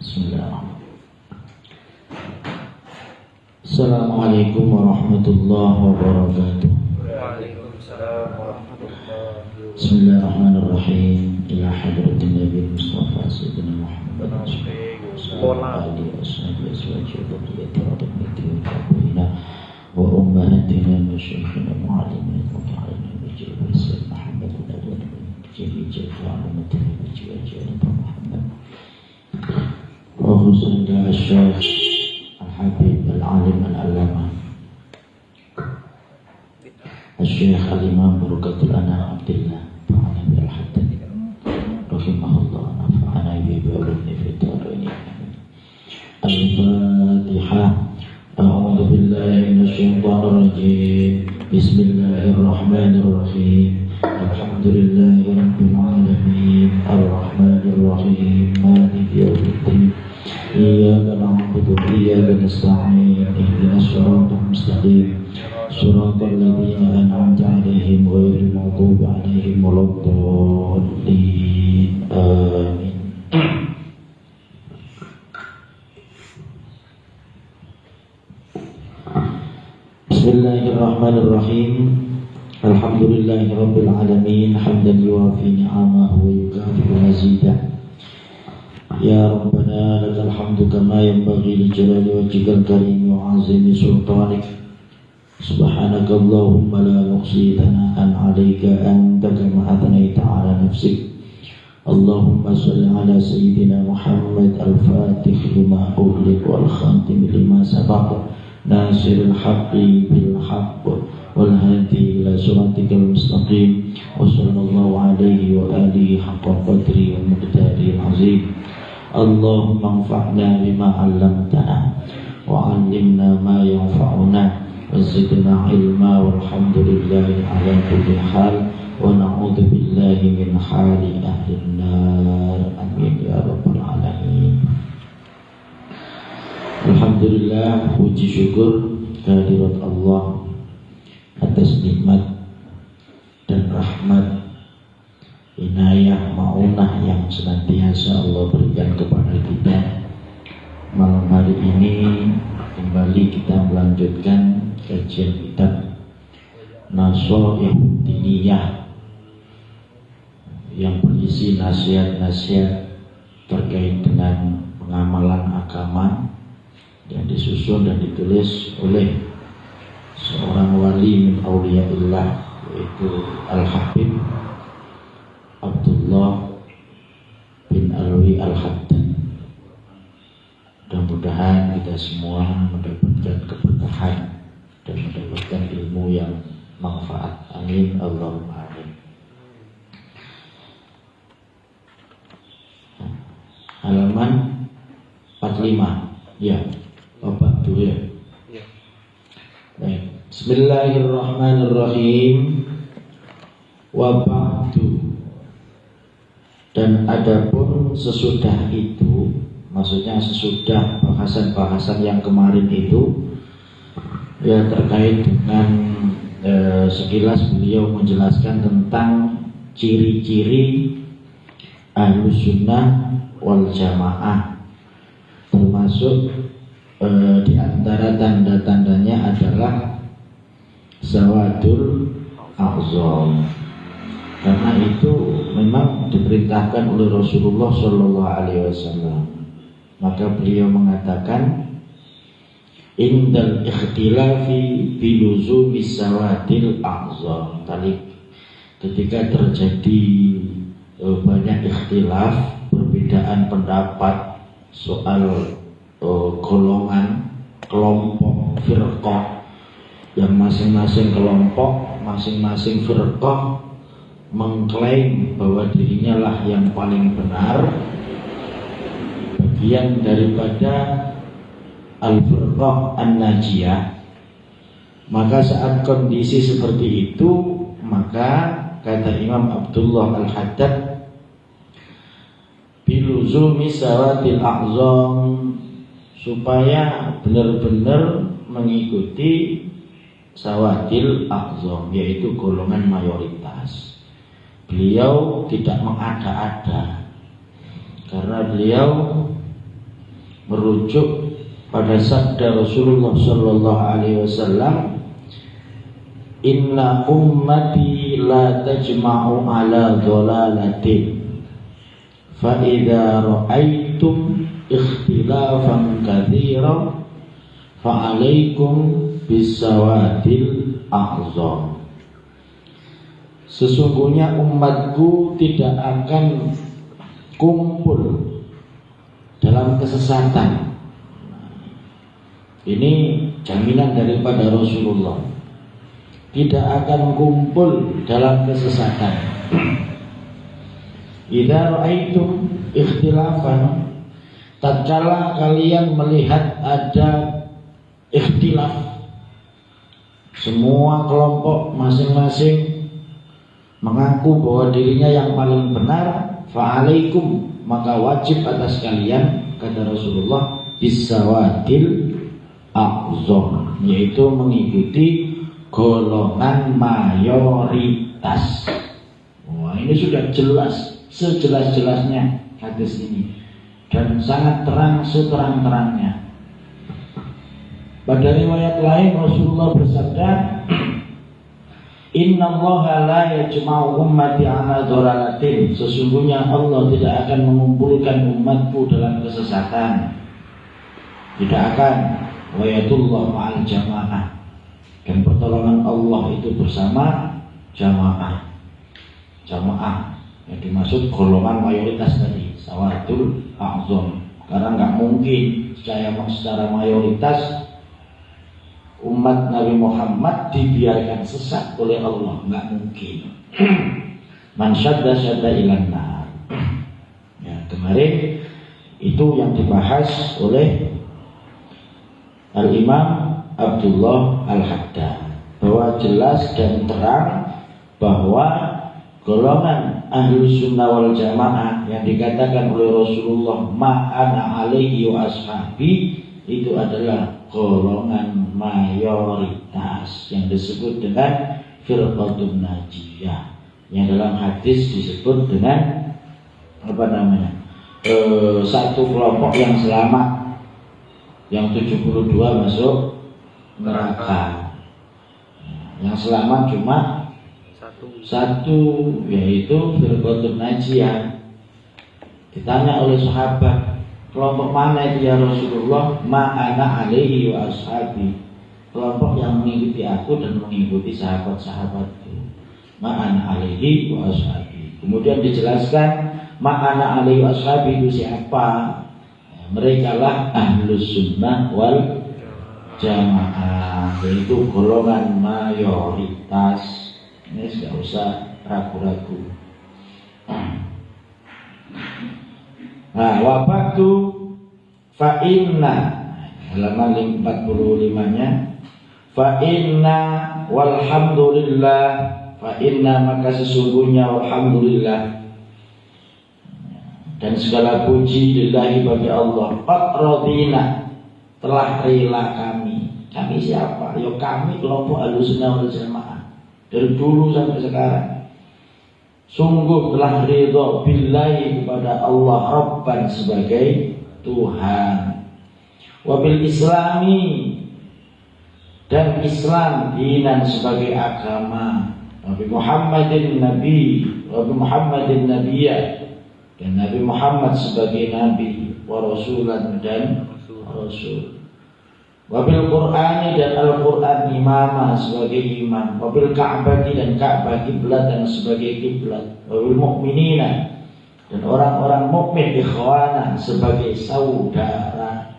Bismillahirrahmanirrahim. Assalamualaikum warahmatullahi wabarakatuh. Waalaikumsalam warahmatullahi wabarakatuh. Bismillahirrahmanirrahim. Ila hadratin Nabi Mustafa Sayyidina Muhammad sallallahu alaihi wasallam wa ummahatina wa syekhina mu'allimina wa ta'alina wa jibir Sayyid Muhammad wa nadwani jibir fa'alamatina wa jibir Muhammad wa khususnya Syekh Al-Habib Al-Alim Al-Allamah Al-Syekh Al-Imam Barukatul Anam Abdillah Ta'ala Al-Haddad rahimahullah nafa'ana bi'ulumni fitaraini Al-Fatihah. A'udzu billahi minasyaitonir rajim. Bismillahirrahmanirrahim. Alhamdulillahi rabbil alamin. Arrahmanir rahim. Maliki yaumiddin. Iyyaka na'budu wa iyyaka nasta'in. Ihdinas siratal mustaqim. Shiratal ladzina an'amta 'alaihim ghairil maghdubi 'alaihim waladdallin. Amin. Bismillahirrahmanirrahim. Alhamdulillahirabbil alamin hamdan yuwafi ni'amahu wa yukafi'u mazidah. Ya Rabbana lakal hamdu kama yanbaghi li jalali wajhikal karim wa 'azimi sultanik. Subhanaka Allahumma la nuhsi thana'an 'alaika anta kama athnaita 'ala nafsik. Allahumma shalli 'ala sayyidina Muhammad al-Fatih lima ughliq wal khatim lima sabaq. Nasirul haqqi bil haqq wal hadi ila siratikal mustaqim wa sallallahu alaihi wa alihi haqqa qadri wa miqdaril azim. Allahumma anfa'na bima 'allamtana wa 'allimna ma yanfa'una wa zidna ilma walhamdulillahi ala kulli hal wa na'udzu billahi min hali ahlin nar. Amin ya rabbal alamin. Alhamdulillah, puji syukur kehadirat Allah atas nikmat dan rahmat, inayah, maunah yang senantiasa Allah berikan kepada kita. Malam hari ini kembali kita melanjutkan kajian kitab Nashai'ud Diniyah yang berisi nasihat-nasihat terkait dengan pengamalan agama yang disusun dan ditulis oleh seorang wali min awliyaillah, yaitu Al-Habib Abdullah bin Alwi Al-Haddad. Mudah-mudahan kita semua mendapatkan keberkahan dan mendapatkan ilmu yang manfaat. Amin Allahumma amin. Halaman 45 ya. Bapak dulu ya. Baik. Bismillahirrahmanirrahim. Wa ba'du. Dan adapun sesudah itu, maksudnya sesudah bahasan-bahasan yang kemarin itu, ya terkait dengan sekilas beliau menjelaskan tentang ciri-ciri Ahlus Sunnah wal Jamaah, termasuk di antara tanda-tandanya adalah zawadul a'zam. Karena itu memang diperintahkan oleh Rasulullah Shallallahu Alaihi Wasallam. Maka beliau mengatakan, indal ikhtilafi biluzumi zawadil a'zam. Tadi ketika terjadi banyak ikhtilaf, perbedaan pendapat soal golongan, kelompok, firqah, yang masing-masing kelompok, masing-masing firqah mengklaim bahwa dirinya lah yang paling benar, bagian daripada al-firqah an-najiyah. Maka saat kondisi seperti itu, maka kata Imam Abdullah Al-Haddad, biluzumi zawadil a'zam, supaya benar-benar mengikuti zawadil a'zam, yaitu golongan mayoritas. Beliau tidak mengada-ada, karena beliau merujuk pada sabda Rasulullah sallallahu alaihi wasallam, inna ummati la tajma'u ala dhalalatin fa idza ra'aitum ikhtilafan katsiran fa 'alaikum bisawadil a'zam. Sesungguhnya umatku tidak akan kumpul dalam kesesatan. Ini jaminan daripada Rasulullah, tidak akan kumpul dalam kesesatan. Idza ra'aitum ikhtilafan, tatkala kalian melihat ada ikhtilaf, semua kelompok masing-masing mengaku bahwa dirinya yang paling benar, fa'alaikum, maka wajib atas kalian, kata Rasulullah, bisawadil a'zam, yaitu mengikuti golongan mayoritas. Wah, ini sudah jelas, sejelas-jelasnya hadis ini, dan sangat terang seterang-terangnya. Pada riwayat lain Rasulullah bersabda, Inna allaha la yajma'u ummati ala dhalalatin, sesungguhnya Allah tidak akan mengumpulkan umatku dalam kesesatan. Tidak akan. Wa yadullah ma'al jamaah, dan pertolongan Allah itu bersama jamaah. Jamaah yang dimaksud golongan mayoritas tadi, sawadul a'zam. Karena nggak mungkin secara mayoritas umat Nabi Muhammad dibiarkan sesat oleh Allah, nggak mungkin. Man syadda syadda ilan nar. Ya, kemarin itu yang dibahas oleh Al-Imam Abdullah Al-Haddad, bahwa jelas dan terang bahwa golongan Ahlus Sunnah wal Jamaah yang dikatakan oleh Rasulullah ma'ana alaihi wa ashabi, itu adalah golongan mayoritas yang disebut dengan firqatun najiyah, yang dalam hadis disebut dengan satu kelompok yang selamat, yang 72 masuk neraka. Yang selamat cuma satu, yaitu firqatun najiyah. Ditanya oleh sahabat, kelompok mana itu ya Rasulullah? Ma'ana alaihi wa ashabi, kelompok yang mengikuti aku dan mengikuti sahabat-sahabatku. Ma'ana alaihi wa ashabi. Kemudian dijelaskan ma'ana alaihi wa ashabi itu siapa? Mereka lah Ahlus Sunnah wal Jamaah, yaitu golongan mayoritas. Ini tidak usah ragu-ragu. Nah, wabatu fa'inna, halaman 45-nya, fa'inna walhamdulillah, fa'inna maka sesungguhnya walhamdulillah, dan segala puji lillahi bagi Allah, qad radina, telah rela kami. Kami siapa? Ya kami kelompok Ahlussunnah wal Jamaah, dari dulu sampai sekarang. Sungguh telah ridha billahi kepada Allah Rabban sebagai Tuhan, wabil islami, dan Islam dinan sebagai agama, Nabi Muhammadin Nabi, Nabi Muhammadin Nabiya, dan Nabi Muhammad sebagai Nabi, wa Rasulan dan Rasul, wabil Qur'ani, dan Al-Quran imamah sebagai imam, wabil Ka'bati, dan Ka'bah kiblat dan sebagai kiblat, wabil mu'minina, dan orang-orang mukmin ikhwana sebagai saudara.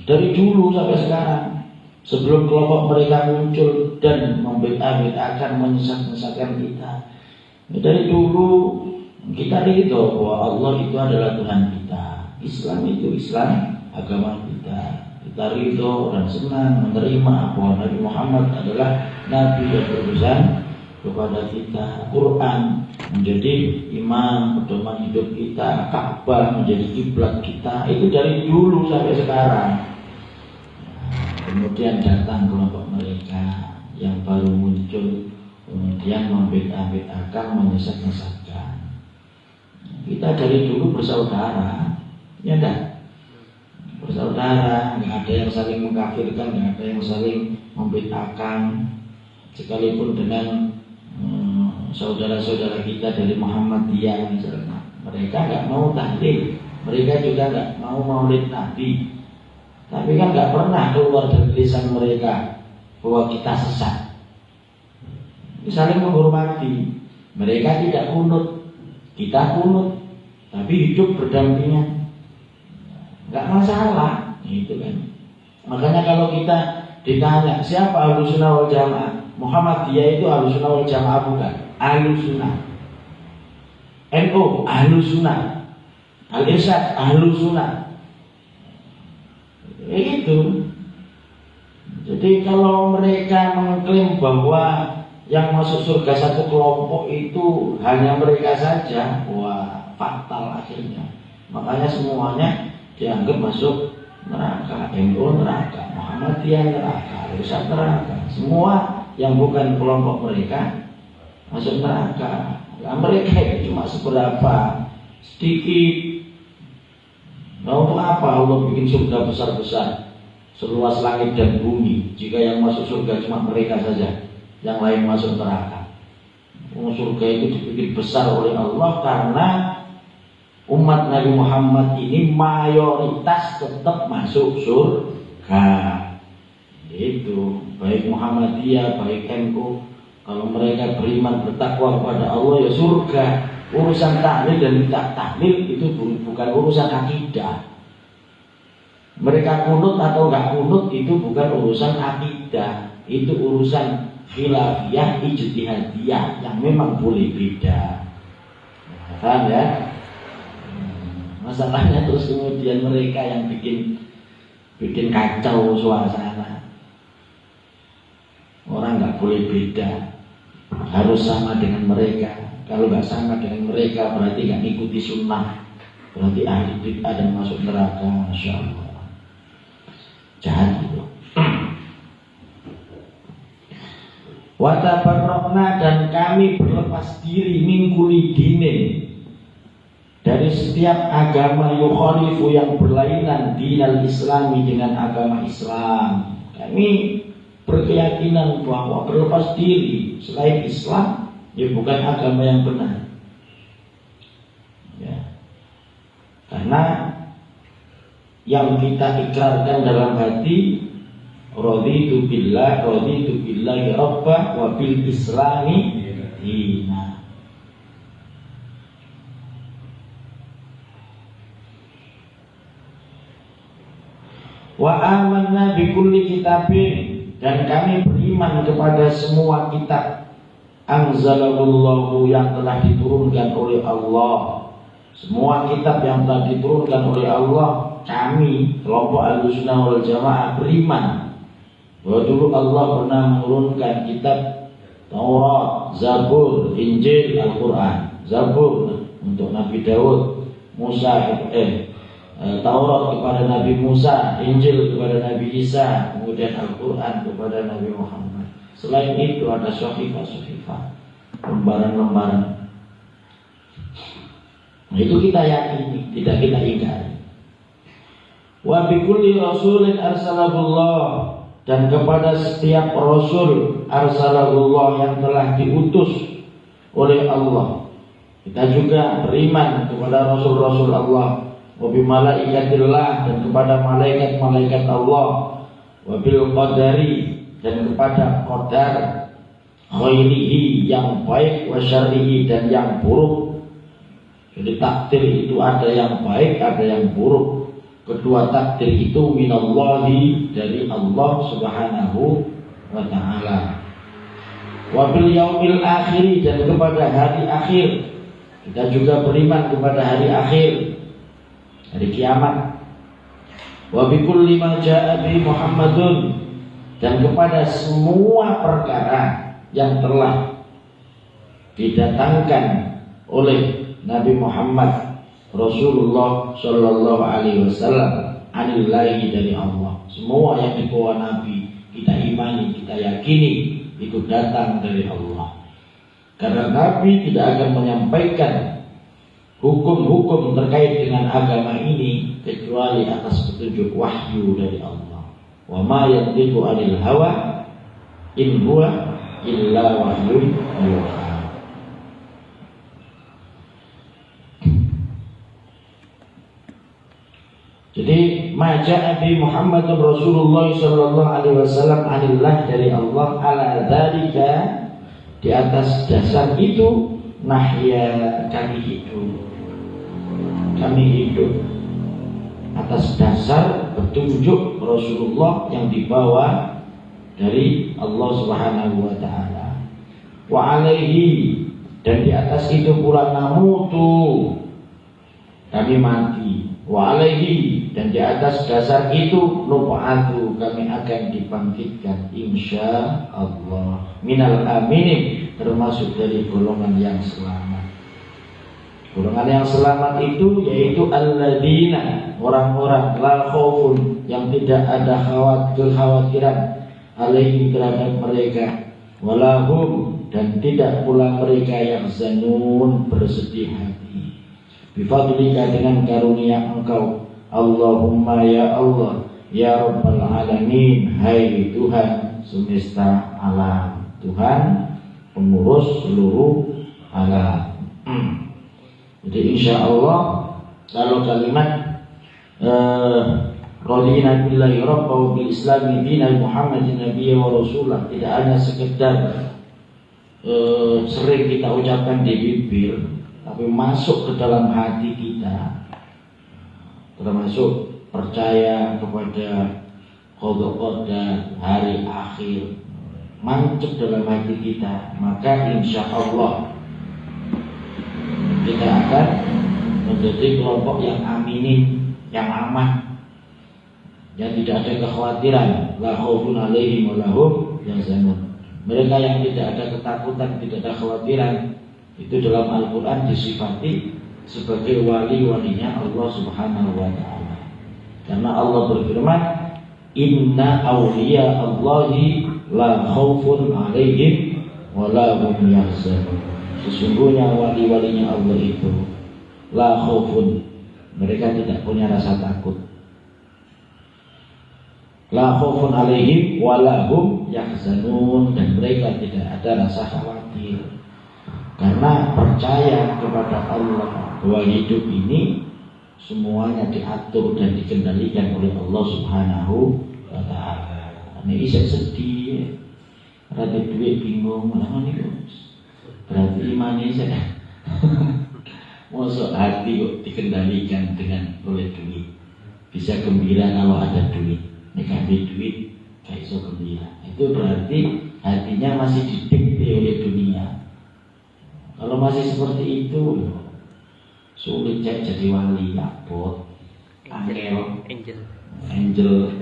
Dari dulu sampai sekarang, sebelum kelompok mereka muncul dan membid'ah-bid'ahkan, menyesat-nyesatkan kita, dari dulu kita ridho bahwa Allah itu adalah Tuhan kita. Islam itu Islam, agama kita. Kita ridho dan senang menerima bahwa Nabi Muhammad adalah Nabi dan utusan kepada kita. Quran menjadi imam pedoman hidup kita, Ka'bah menjadi kiblat kita. Itu dari dulu sampai sekarang. Kemudian datang kelompok mereka yang baru muncul, kemudian membid'ah-bid'ahkan, menyesat-nyesatkan. Kita dari dulu bersaudara, ya enggak? bersaudara, nggak ada yang saling mengkafirkan, nggak ada yang saling membid'ahkan, sekalipun dengan saudara-saudara kita dari Muhammadiyah misalnya, mereka nggak mau tahlil, mereka juga nggak mau maulid Nabi, tapi kan nggak pernah keluar dari lisan mereka bahwa kita sesat. Saling menghormati, mereka tidak kunut, kita kunut, tapi hidup berdampingan, nggak masalah, itu kan. Makanya kalau kita ditanya siapa Ahlussunnah wal Jamaah, Muhammadiyah itu Ahlussunnah wal Jamaah bukan? Ahlussunnah. NU Ahlussunnah. Al-Irsyad Ahlussunnah. Itu. Jadi kalau mereka mengklaim bahwa yang masuk surga satu kelompok itu hanya mereka saja, wah fatal akhirnya. Makanya semuanya dianggap masuk neraka. NU neraka, Muhammadiyah neraka, Al-Irsyad neraka. Semua yang bukan kelompok mereka masuk neraka. Nah, mereka itu cuma seberapa, sedikit. Nah, untuk apa Allah bikin surga besar-besar, seluas langit dan bumi, jika yang masuk surga cuma mereka saja, yang lain masuk neraka? Surga itu dibikin besar oleh Allah karena umat Nabi Muhammad ini mayoritas tetap masuk surga. Itu baik Muhammadiyah, baik NU, kalau mereka beriman bertakwa kepada Allah ya surga. Urusan tahlil dan tidak tahlil itu bukan urusan akidah. Mereka kunut atau enggak kunut itu bukan urusan akidah, itu urusan khilafiyah ijtihadiyah yang memang boleh beda. Paham ya? Masalahnya terus kemudian mereka yang bikin kacau suasana. Orang nggak boleh beda, harus sama dengan mereka. Kalau nggak sama dengan mereka berarti nggak ngikuti sunnah, berarti ahli bid'ah dan masuk neraka. Masya Allah, jahat itu. Watabarrokna, dan kami berlepas diri mingkuli dine, dari setiap agama yukhalifu yang berlainan dinal islami dengan agama Islam. Kami berkeyakinan bahwa berlepas diri selain Islam ya bukan agama yang benar ya. Karena yang kita ikrarkan dalam hati, raditu billahi rabba wa bil islami dina. Wa amanna bi kulli kitabin, dan kami beriman kepada semua kitab anzalallahu yang telah diturunkan oleh Allah. Semua kitab yang telah diturunkan oleh Allah, kami kelompok Ahlussunnah wal Jamaah beriman bahwa dulu Allah pernah menurunkan kitab Taurat, Zabur, Injil, Al-Quran. Zabur untuk Nabi Daud, Taurat kepada Nabi Musa, Injil kepada Nabi Isa, kemudian Al-Quran kepada Nabi Muhammad. Selain itu ada sahifah-sahifah, lembaran-lembaran. Nah, itu kita yakini, tidak kita ingkari. Wa bi kulli rasulin arsalahullah, dan kepada setiap rasul arsalahullah yang telah diutus oleh Allah. Kita juga beriman kepada rasul-rasul Allah, wa bi malaikatillah, dan kepada malaikat-malaikat Allah, wa bil qadari, dan kepada qadar, khairihi yang baik, wa syarrihi dan yang buruk. Jadi takdir itu ada yang baik, ada yang buruk. Kedua takdir itu minallahi, dari Allah Subhanahu wa ta'ala. Wa bil yaumil akhir, dan kepada hari akhir. Kita juga beriman kepada hari akhir, hari kiamat. Wa bi kulli ma jaa bi Muhammadun, dan kepada semua perkara yang telah didatangkan oleh Nabi Muhammad Rasulullah Shallallahu Alaihi Wasallam anillahi, dari Allah. Semua yang dibawa Nabi kita imani, kita yakini itu datang dari Allah. Karena Nabi tidak akan menyampaikan hukum-hukum terkait dengan agama ini kecuali kecuali atas petunjuk wahyu dari Allah. Wa ma yantiqu 'anil hawa in huwa illa wahyun yuha. Jadi maja Nabi Muhammad Rasulullah sallallahu alaihi wasallam anillah dari Allah ala dzalika, di atas dasar itu nahya kami hidup atas dasar petunjuk Rasulullah yang dibawa dari Allah Subhanahu wa taala. Wa alaihi, dan di atas itu pula namutu, kami mati. Wa alaihi, dan di atas dasar itu nub'atu, kami akan dibangkitkan insya Allah minal aminin, termasuk dari golongan yang selamat. Golongan yang selamat itu yaitu alladzina, orang-orang la khaufun, yang tidak ada kekhawatiran alaihim, terhadap mereka, walahum, dan tidak pula mereka yang zanun, bersedih hati. Bifadlika, dengan karunia Engkau, Allahumma ya Allah, ya Rabbal Alamin, hai Tuhan semesta alam, Tuhan pengurus seluruh alam. Jadi insya Allah kalau kalimat radina billahi rabba wa bil islami dinan Muhammadin nabiyya wa rasulah tidak hanya sekedar sering kita ucapkan di bibir, tapi masuk ke dalam hati kita, termasuk percaya kepada qada hari akhir, mancep dalam hati kita, maka insya Allah kita akan menjadi kelompok yang aminin, yang aman, yang tidak ada kekhawatiran, la khaufun alaihim wa lahum yahzanun. Mereka yang tidak ada ketakutan, tidak ada kekhawatiran, itu dalam Al-Quran disifati sebagai wali-walinya Allah Subhanahu wa ta'ala. Karena Allah berfirman, inna awliya Allahi la khaufun alaihim wa lahum yahzanun. Sesungguhnya wali-walinya Allah itu la khaufun, mereka tidak punya rasa takut. La khaufun alaihim wa lahum yahzanun, dan mereka tidak ada rasa khawatir. Karena percaya kepada Allah bahwa hidup ini semuanya diatur dan dikendalikan oleh Allah Subhanahu wa ta'ala. Ini bisa sedih, rada duit bingung, malah ini berarti imannya saya masuk hati kok dikendalikan dengan oleh duit. Bisa gembira kalau ada duit, negatif duit gak iso gembira. Itu berarti hatinya masih didikte oleh dunia. Kalau masih seperti itu, sulit jadi wali, abot, angel, angel.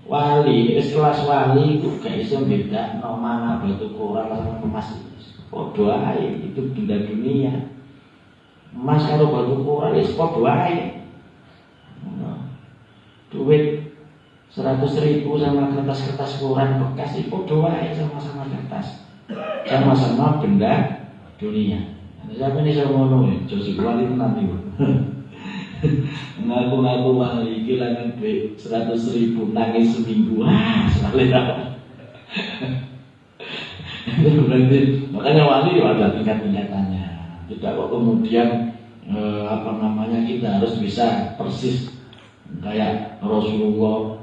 Wali, kelas wali itu gak bisa beda mana batu koral sama emas. Podo ae, itu benda dunia. Emas kalau batu koral itu podo ae. Duit 100.000 sama kertas-kertas koran bekas itu podo ae, sama-sama kertas, sama-sama benda dunia. Siapa ini saya ngomong ya, Josi wali itu nanti ngaku-ngaku wali, kehilangan duit 100.000, nangis seminggu, sekali berarti, makanya wali ada tingkat-tingkatannya. Tidak kok kemudian kita harus bisa persis kayak Rasulullah.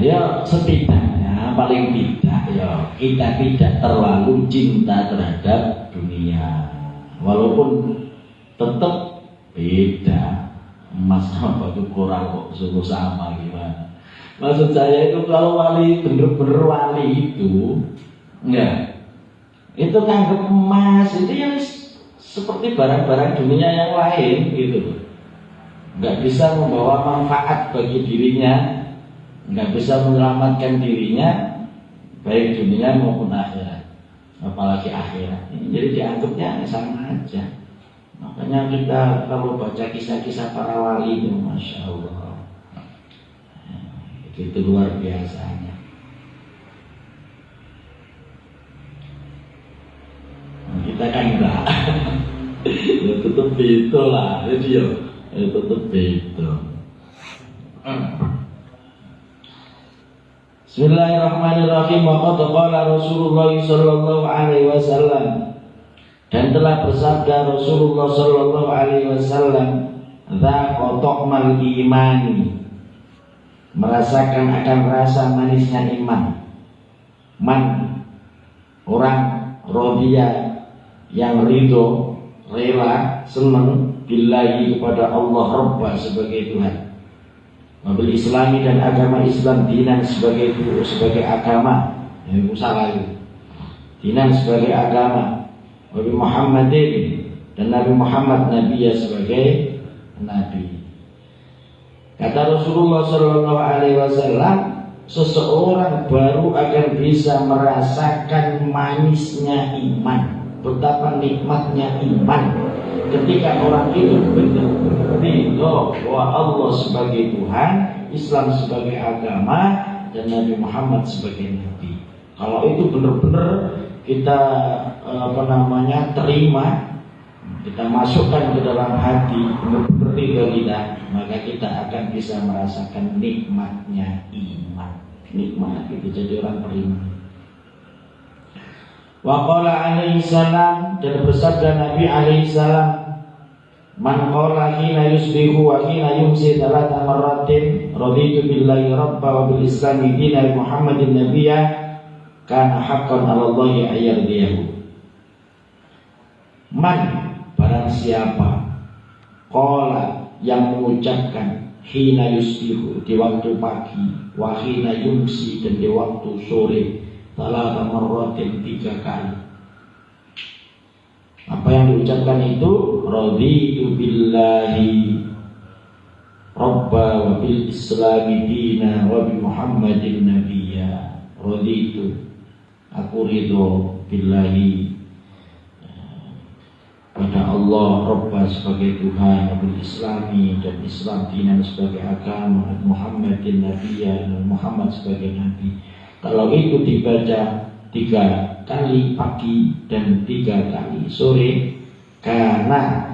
Ya setidaknya paling tidak ya kita tidak terlalu cinta terhadap dunia, walaupun tetap beda emas sama batu koral kok sungguh sama gimana. Maksud saya itu kalau wali bener-bener wali itu enggak, itu nganggep emas itu yang seperti barang-barang dunia yang lain gitu, nggak bisa membawa manfaat bagi dirinya, nggak bisa menyelamatkan dirinya baik dunia maupun akhirat, apalagi akhirat. Jadi dianggapnya sama aja. Makanya kita kalau baca kisah-kisah para wali itu, masya Allah, itu luar biasanya. kita kan enggak. Ya tetap beda lah, jadi ya tetap beda. Bismillahirrahmanirrahim. Wa qad qala Rasulullah sallallahu alaihi wasallam, dan telah bersabda Rasulullah sallallahu alaihi wasallam, "Dzaqa ta'mal imani," merasakan akan rasa manisnya iman. Man, orang rodiya, yang ridho, rela, senang billahi kepada Allah Rabb sebagai Tuhan, wabil Islami dan agama Islam, dinan sebagai agama, yang salah itu, dinan sebagai agama, wabil Muhammadin dan Nabi Muhammad Nabi sebagai Nabi. Kata Rasulullah Sallallahu Alaihi Wasallam, seseorang baru akan bisa merasakan manisnya iman, betapa nikmatnya iman, ketika orang itu benar-benar ridho bahwa Allah sebagai Tuhan, Islam sebagai agama, dan Nabi Muhammad sebagai Nabi. Kalau itu benar-benar kita terima, kita masukkan ke dalam hati, benar-benar ridho kita, maka kita akan bisa merasakan nikmatnya iman. Nikmat itu jadi orang beriman. Wa qala alaihi salam, dan bersabda Nabi alaihi salam, man qala hina yusbihu wa hina yumsi thalatha marratin raditu billahi rabba wa bil islami dina Muhammadin nabiyya kana haqqan 'ala Allahi ayyardiyahu. Man, barang siapa, qala, yang mengucapkan, hina yusbihu, di waktu pagi, wa hina yumsi, dan di waktu sore, salah marratin, 3 kali. Apa yang diucapkan itu? Raditu billahi rabba wa bil islami dina wa bi Muhammadin nabiyya. Raditu, aku ridho billahi, pada Allah Rabba sebagai Tuhan, Nabi Islami dan Islam dinan sebagai agama, Muhammadin nabiyya, dan Muhammad sebagai nabi. Kalau itu dibaca 3 kali pagi dan 3 kali sore, karena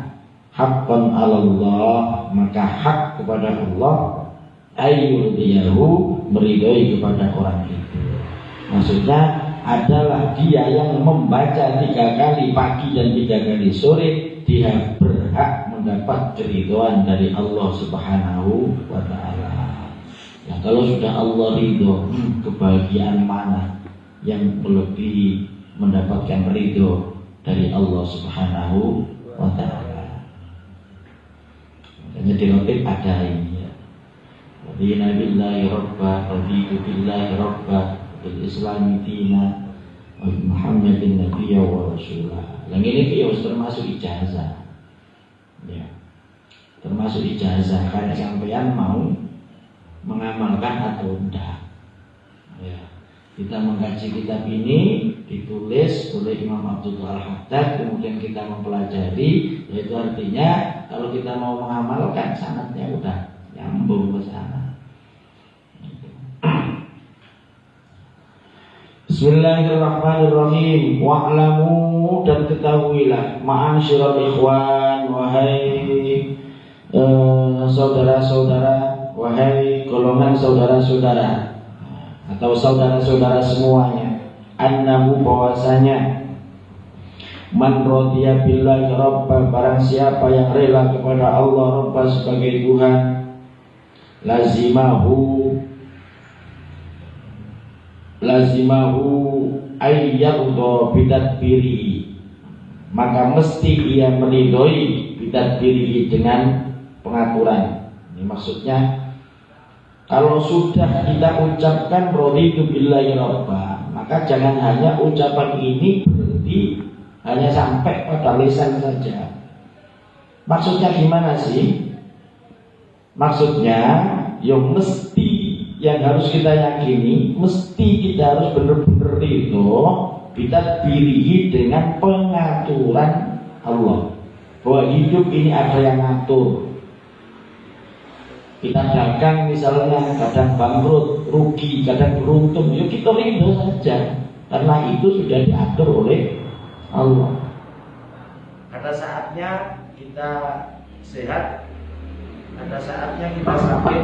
haqqan 'alallah, maka hak kepada Allah, ayyurdiyahu, meridhoi kepada orang itu. Maksudnya adalah dia yang membaca 3 kali pagi dan 3 kali sore, dia berhak mendapat keridhaan dari Allah Subhanahu wa ta'ala. Ya, kalau sudah Allah ridho, kebahagiaan mana yang melebihi mendapatkan ridho dari Allah Subhanahu wa ta'ala. Makanya di Rabbit ada ini ya, Radina billahi rabba, raditu billahi rabba, bil islami dina, wa Muhammadin nabiyya wa rasulah. Yang ini ya termasuk ijazah ya, termasuk ijazah, karena sampean mau mengamalkan atau tidak ya. Kita mengkaji kitab ini ditulis oleh Imam Abdullah Al-Haddad, kemudian kita mempelajari, yaitu artinya kalau kita mau mengamalkan sanadnya udah nyambung ke sana. Bismillahirrahmanirrahim. Wa'lamu, dan ketahuilah, ma'asyiral ikhwan, wahai saudara-saudara, wahai golongan saudara-saudara atau saudara-saudara semuanya, annahu, bahwasanya, man radiya billahi rabba, barang siapa yang rela kepada Allah Rabba sebagai Tuhan, lazimahu ayyardo bidadbirihi, maka mesti ia meridhoi bidadbirihi, dengan pengaturan. Ini maksudnya, kalau sudah kita ucapkan raditu billahi rabba, maka jangan hanya ucapan ini berhenti hanya sampai pada lisan saja. Maksudnya gimana sih? Maksudnya yang mesti, yang harus kita yakini, mesti kita harus benar-benar ridho bidadbirihi, dengan pengaturan Allah, bahwa hidup ini ada yang ngatur. Kita dagang misalnya, kadang bangkrut, rugi, kadang beruntung, ya kita ridho saja, karena itu sudah diatur oleh Allah. Ada saatnya kita sehat, ada saatnya kita sakit.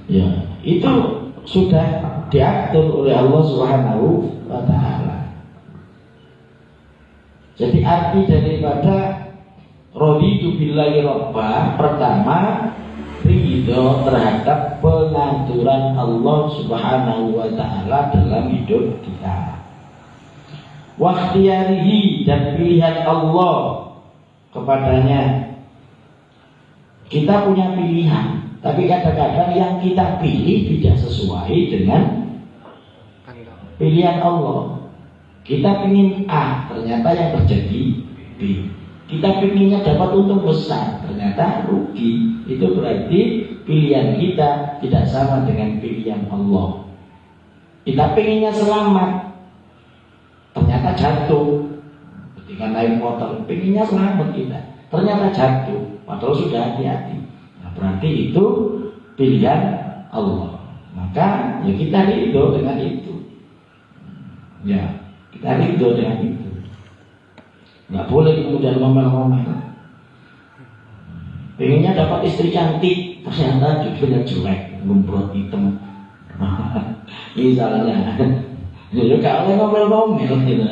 Ya, itu sudah diatur oleh Allah Subhanahu wa taala. Jadi arti daripada raditu billahi robba, pertama ridho terhadap pengaturan Allah Subhanahu wa taala dalam hidup kita. Wakhtiyarihi, dan pilihan Allah kepadanya. Kita punya pilihan, tapi kadang-kadang yang kita pilih tidak sesuai dengan pilihan Allah. Kita ingin A, ternyata yang terjadi B. Kita pinginnya dapat untung besar, ternyata rugi. Itu berarti pilihan kita tidak sama dengan pilihan Allah. Kita pinginnya selamat, ternyata jatuh. Ketika naik motor, pinginnya selamat kita, ternyata jatuh. Padahal sudah hati-hati. Nah, berarti itu pilihan Allah. Maka ya kita ridho dengan itu. Ya, kita ridho dengan itu. Nggak boleh kemudian ngomel-ngomel. Pengennya dapat istri cantik, ternyata judulnya jelek, gembrot hitam. Misalnya, ya kalau ngomel-ngomel gitu.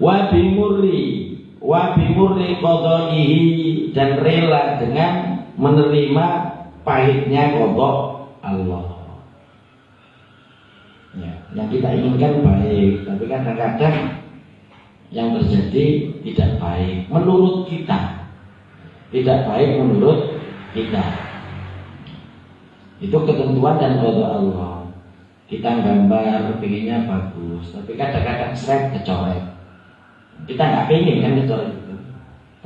Wa bimurri qadaihi, dan rela dengan menerima pahitnya qada Allah. Ya, yang kita inginkan baik, tapi kadang-kadang yang terjadi tidak baik menurut kita. Tidak baik menurut kita. Itu ketentuan dan qada Allah. Kita gambar pengennya bagus, tapi kadang-kadang seret kecoret. Kita nggak pengen kan kecoret itu,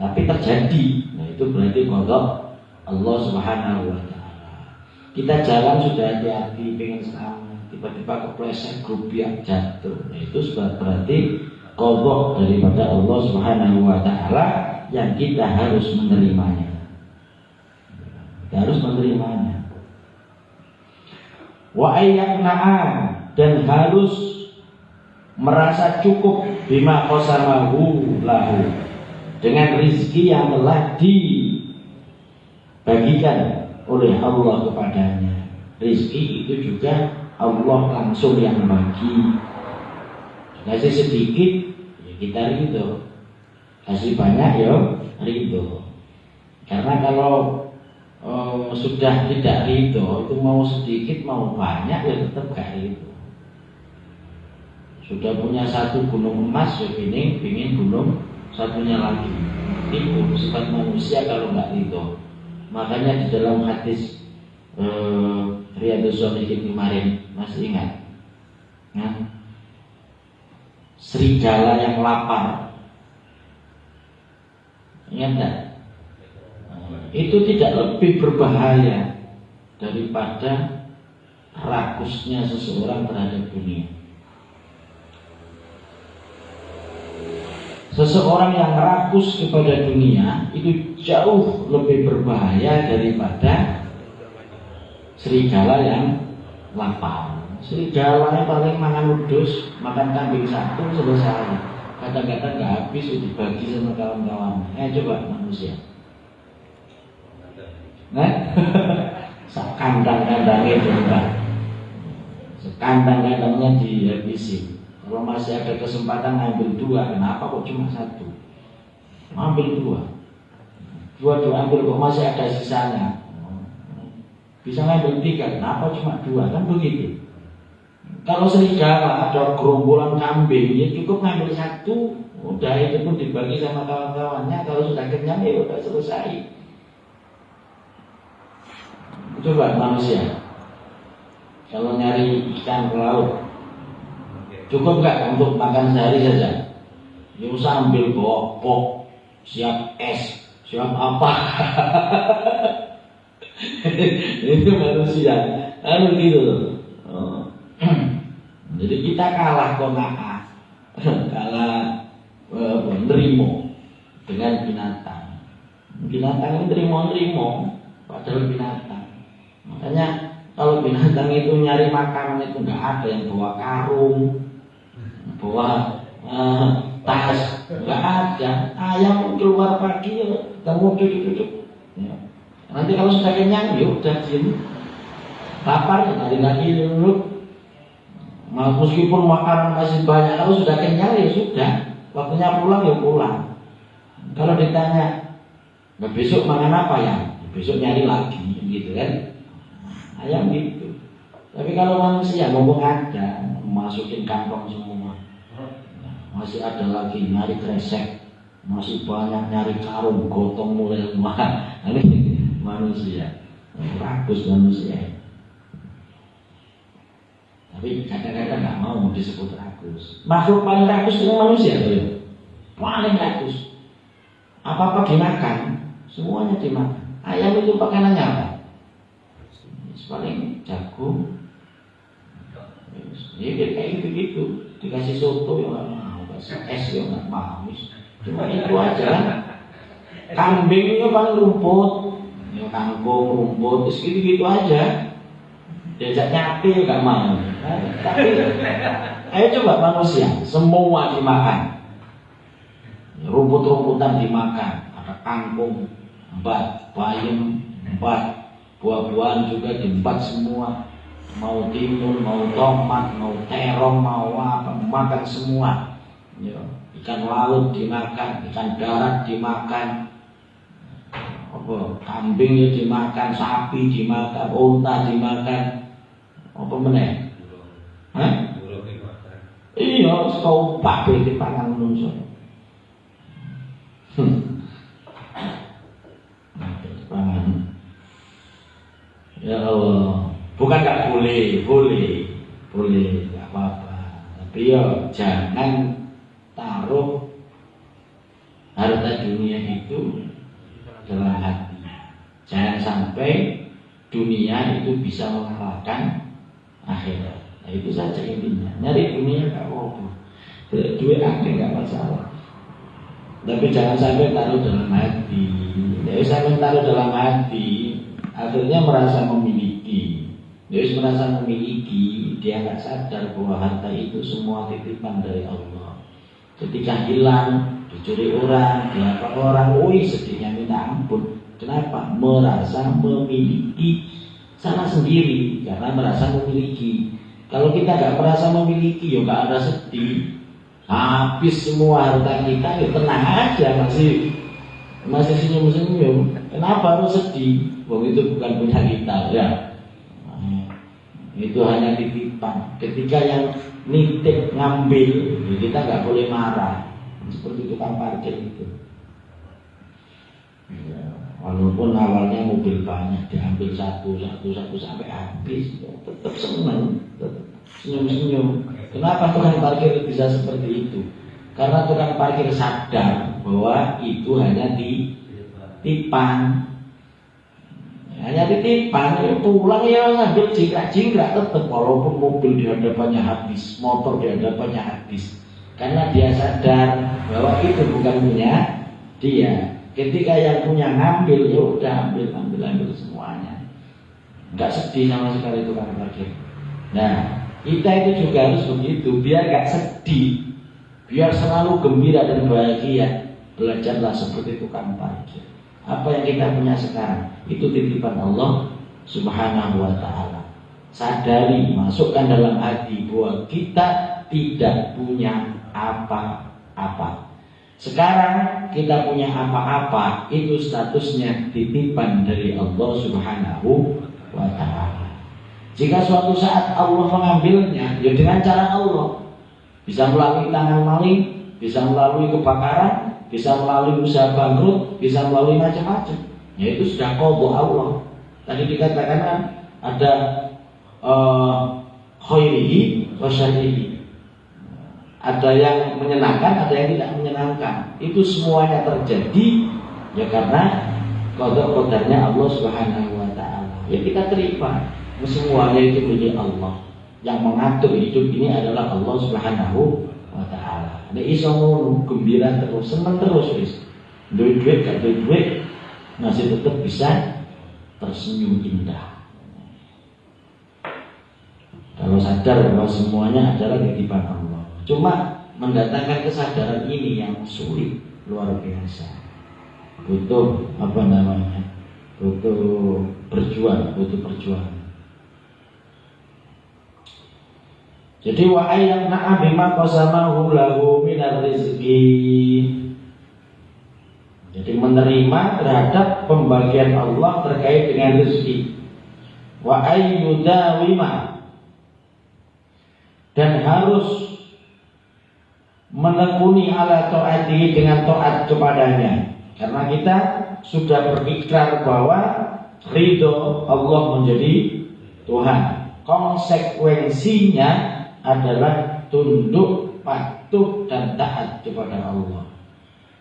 tapi terjadi. Nah, itu berarti qada Allah Subhanahu wa taala. Kita jalan sudah hati-hati, pengen selamat, tiba-tiba kepleset, grupiak, jatuh. Nah, itu sudah berarti qada daripada Allah Subhanahu wa taala yang kita harus menerimanya. Kita harus menerimanya. Wa ayyakna'a, dan harus merasa cukup bima qasamahu lahu, dengan rizki yang telah dibagikan oleh Allah kepadanya. Rizki itu juga Allah langsung yang bagi. Kasih sedikit ya kita ridho, kasih banyak ya ridho. Karena kalau sudah tidak ridho, itu mau sedikit mau banyak ya tetap gak ridho. Sudah punya satu gunung emas, ya pingin gunung satunya lagi. Itu sifat manusia kalau nggak ridho. Makanya di dalam hadis Riyadhus Shalihin kemarin masih ingat, nah, serigala yang lapar, ingat nggak? Itu tidak lebih berbahaya daripada rakusnya seseorang terhadap dunia. Seseorang yang rakus kepada dunia itu jauh lebih berbahaya daripada serigala yang lapar. Serigala yang paling makan wedhus, makan kambing satu selesai. Kadang-kadang nggak habis, dibagi sama kawan-kawan. Coba manusia. Nah, sekandang-kandangnya coba. Sekandang-kandangnya dihabisi. Kalau masih ada kesempatan ngambil dua, kenapa kok cuma satu? Ambil dua. Dua ambil kok masih ada sisanya. Bisa ngambil tiga, kenapa cuma dua? Kan begitu. Kalau serigala ada gerombolan kambing, ya cukup ngambil satu, udah itu pun dibagi sama kawan-kawannya. Kalau sudah kenyang ya udah selesai. Coba manusia, kalau nyari ikan ke laut, cukup nggak untuk makan sehari saja? Ya sambil bawa pok, siap es, siap apa? Itu manusia, harus gitu. Jadi kita kalah qanaah, kalah nerimo dengan binatang. Binatang ini nerimo, padahal binatang. Makanya Kalau binatang itu nyari makanan itu nggak ada yang bawa karung, bawa tas, nggak ada. Ayam keluar pagi, kamu duduk. Ya. Nanti kalau sudah kenyang, ya udah diem. Lapar, ya lagi dulu. Meskipun makanan masih banyak, kalau sudah kenyang ya sudah. Waktunya pulang ya pulang. Kalau ditanya, besok makan apa ya? Besok nyari lagi, gitu kan? Ayam gitu. Tapi kalau manusia ngomong ada, masukin kantong semua. Masih ada lagi nyari kresek, masih banyak nyari karung, gotong mulai semua. Ini manusia, rakus manusia. Tapi kadang-kadang nggak mau disebut rakus. Makhluk paling rakus itu manusia, tuh. Paling rakus. Apa-apa dimakan, semuanya dimakan. Ayam itu makanannya apa? Paling jagung. Ya kayak gitu-gitu. Dikasih soto ya nggak mau, kasih es ya nggak mau. Cuma itu aja kan. Kambing itu paling rumput, ya kangkung, rumput, gitu-gitu aja. Diajak nyate ya nggak mau. Tapi ayo coba manusia, semua dimakan. Rumput-rumputan dimakan, ada kangkung, empat, bayam, empat. Buah-buahan juga diempat semua. Mau timun, mau tomat, mau terong, mau apa, makan semua. Ya. Ikan laut dimakan, ikan darat dimakan, kambing ya dimakan, sapi dimakan, unta dimakan, apa meneh? Hah? Iya, kau pakai di pangan manusia. Pangan. Ya Allah, bukan nggak boleh, boleh, nggak apa-apa. Tapi ya jangan taruh harta dunia itu dalam hati. Jangan sampai dunia itu bisa mengalahkan akhirat. Nah, itu saja intinya. Nyari dunia nggak apa-apa, duit ada nggak masalah. Tapi jangan sampai taruh dalam hati. Jadi sampai taruh dalam hati. Akhirnya merasa memiliki. Dia merasa memiliki, dia nggak sadar bahwa harta itu semua titipan dari Allah. Ketika hilang, dicuri orang, diapa orang, sedihnya minta ampun. Kenapa? Merasa memiliki, salah sendiri karena merasa memiliki. Kalau kita nggak merasa memiliki, ya nggak ada sedih. Habis semua harta kita, ya tenang aja, masih senyum-senyum. Kenapa harus sedih? Wong itu bukan punya kita, ya. Itu hanya titipan. Ketika yang nitip ngambil, ya kita nggak boleh marah. Seperti tukang parkir itu. Ya, walaupun awalnya mobil banyak diambil satu sampai habis, ya, tetap senang, tetap senyum-senyum. Kenapa tukang parkir bisa seperti itu? Karena tukang parkir sadar bahwa itu hanya titipan. Hanya titipan, ya pulang ya sambil jingkrak-jingkrak tetap, walaupun mobil di hadapannya habis, motor di hadapannya habis. Karena dia sadar bahwa itu bukan punya dia. Ketika yang punya ngambil, ya udah ambil semuanya. Enggak sedih sama sekali tukang parkir. Nah, kita itu juga harus begitu, biar enggak sedih, biar selalu gembira dan bahagia. Belajarlah seperti tukang parkir. Apa yang kita punya sekarang itu titipan Allah Subhanahu wa ta'ala. Sadari, masukkan dalam hati bahwa kita tidak punya apa-apa. Sekarang kita punya apa-apa, itu statusnya titipan dari Allah Subhanahu wa ta'ala. Jika suatu saat Allah mengambilnya, ya dengan cara Allah. Bisa melalui tangan maling, bisa melalui kebakaran, bisa melalui usaha bangkrut, bisa melalui macam-macam. Ya itu sudah qadha Allah. Tadi dikatakan kan ada khairihi wa syarrihi. Ada yang menyenangkan, ada yang tidak menyenangkan. Itu semuanya terjadi ya karena qadar-qadarnya Allah Subhanahu wa ta'ala. Ya kita terima. Semuanya itu milik Allah. Yang mengatur hidup ini adalah Allah Subhanahu wa ta'ala. Nek iso ngono, gembira terus, seneng terus wis. Duit gak duit masih tetap bisa tersenyum indah. kalau sadar bahwa semuanya adalah titipan Allah. Cuma mendatangkan kesadaran ini yang sulit, luar biasa. Butuh butuh perjuangan. Jadi wa ayyana bima qasamahu lahu minar rizqi. Jadi menerima terhadap pembagian Allah terkait dengan rezeki. Wa ayyudawima, dan harus menekuni ala taatihi dengan taat kepadanya. Karena kita sudah berikrar bahwa ridho Allah menjadi Tuhan. Konsekuensinya adalah tunduk, patuh, dan taat kepada Allah.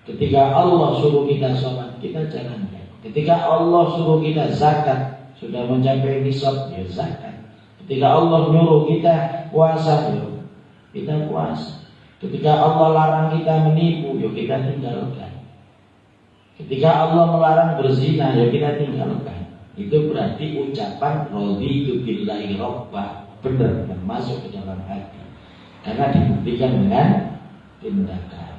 Ketika Allah suruh kita sholat, kita jalankan. Ketika Allah suruh kita zakat, sudah mencapai nisab, ya zakat. Ketika Allah nyuruh kita puasa, ya kita puasa. Ketika Allah larang kita menipu, ya kita tinggalkan. Ketika Allah melarang berzina, ya kita tinggalkan. Itu berarti ucapan raditu billahi robba, benar dan masuk ke dalam hati. Karena dibuktikan dengan tindakan.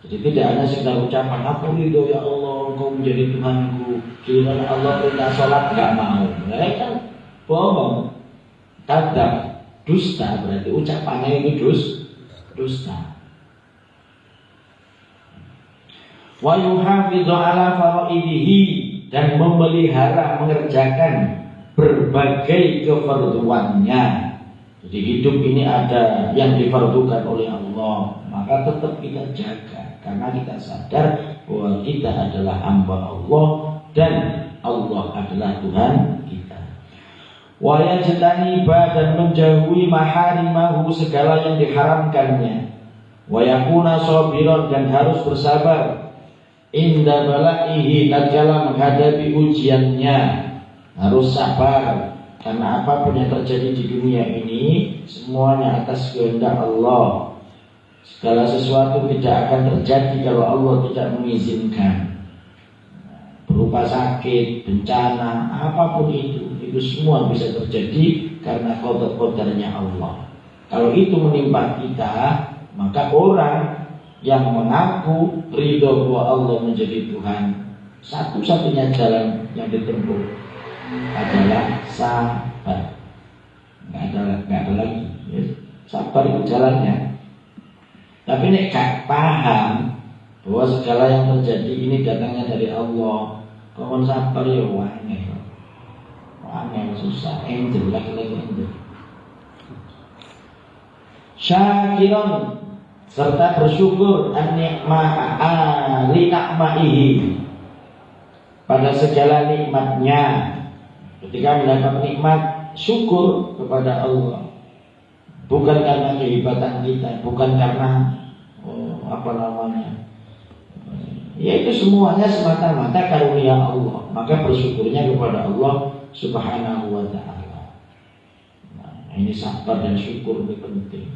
Jadi tidak hanya sekedar ucapan, aku ridho ya Allah, engkau menjadi Tuhanku. Giliran Allah perintah sholat gak mau. Mereka kan bohong, kadzab, dusta. Berarti ucapannya itu dusta. Wa yuhafidhu ala faraidihi, dan memelihara, mengerjakan berbagai kefarduannya. Jadi hidup ini ada yang difardukan oleh Allah, maka tetap kita jaga. Karena kita sadar bahwa kita adalah hamba Allah dan Allah adalah Tuhan kita. Wa yajtaniba, dan menjauhi maharimahu, segala yang diharamkannya. Wa yakuna sabiran, dan harus bersabar inda balaihi, tatkala menghadapi ujiannya. Harus sabar, karena apapun yang terjadi di dunia ini semuanya atas kehendak Allah. Segala sesuatu tidak akan terjadi kalau Allah tidak mengizinkan. Berupa sakit, bencana, apapun itu semua bisa terjadi karena qadar-qadarnya Allah. Kalau itu menimpa kita, maka orang yang mengaku ridho bahwa Allah menjadi Tuhan, satu-satunya jalan yang ditempuh adalah sabar. Nggak ada lagi. Ya. Sabar itu jalannya. Tapi nek gak paham bahwa segala yang terjadi ini datangnya dari Allah, kalau sabar ya wangel, susah, lagi angel. Syakiron, serta bersyukur li nikmaihi, pada segala nikmatnya. Ketika mendapat nikmat, syukur kepada Allah. Bukan karena kehebatan kita, bukan karena yaitu semuanya semata-mata karunia Allah. Maka bersyukurnya kepada Allah Subhanahu wa ta'ala. Nah, ini sabar dan syukur ini penting.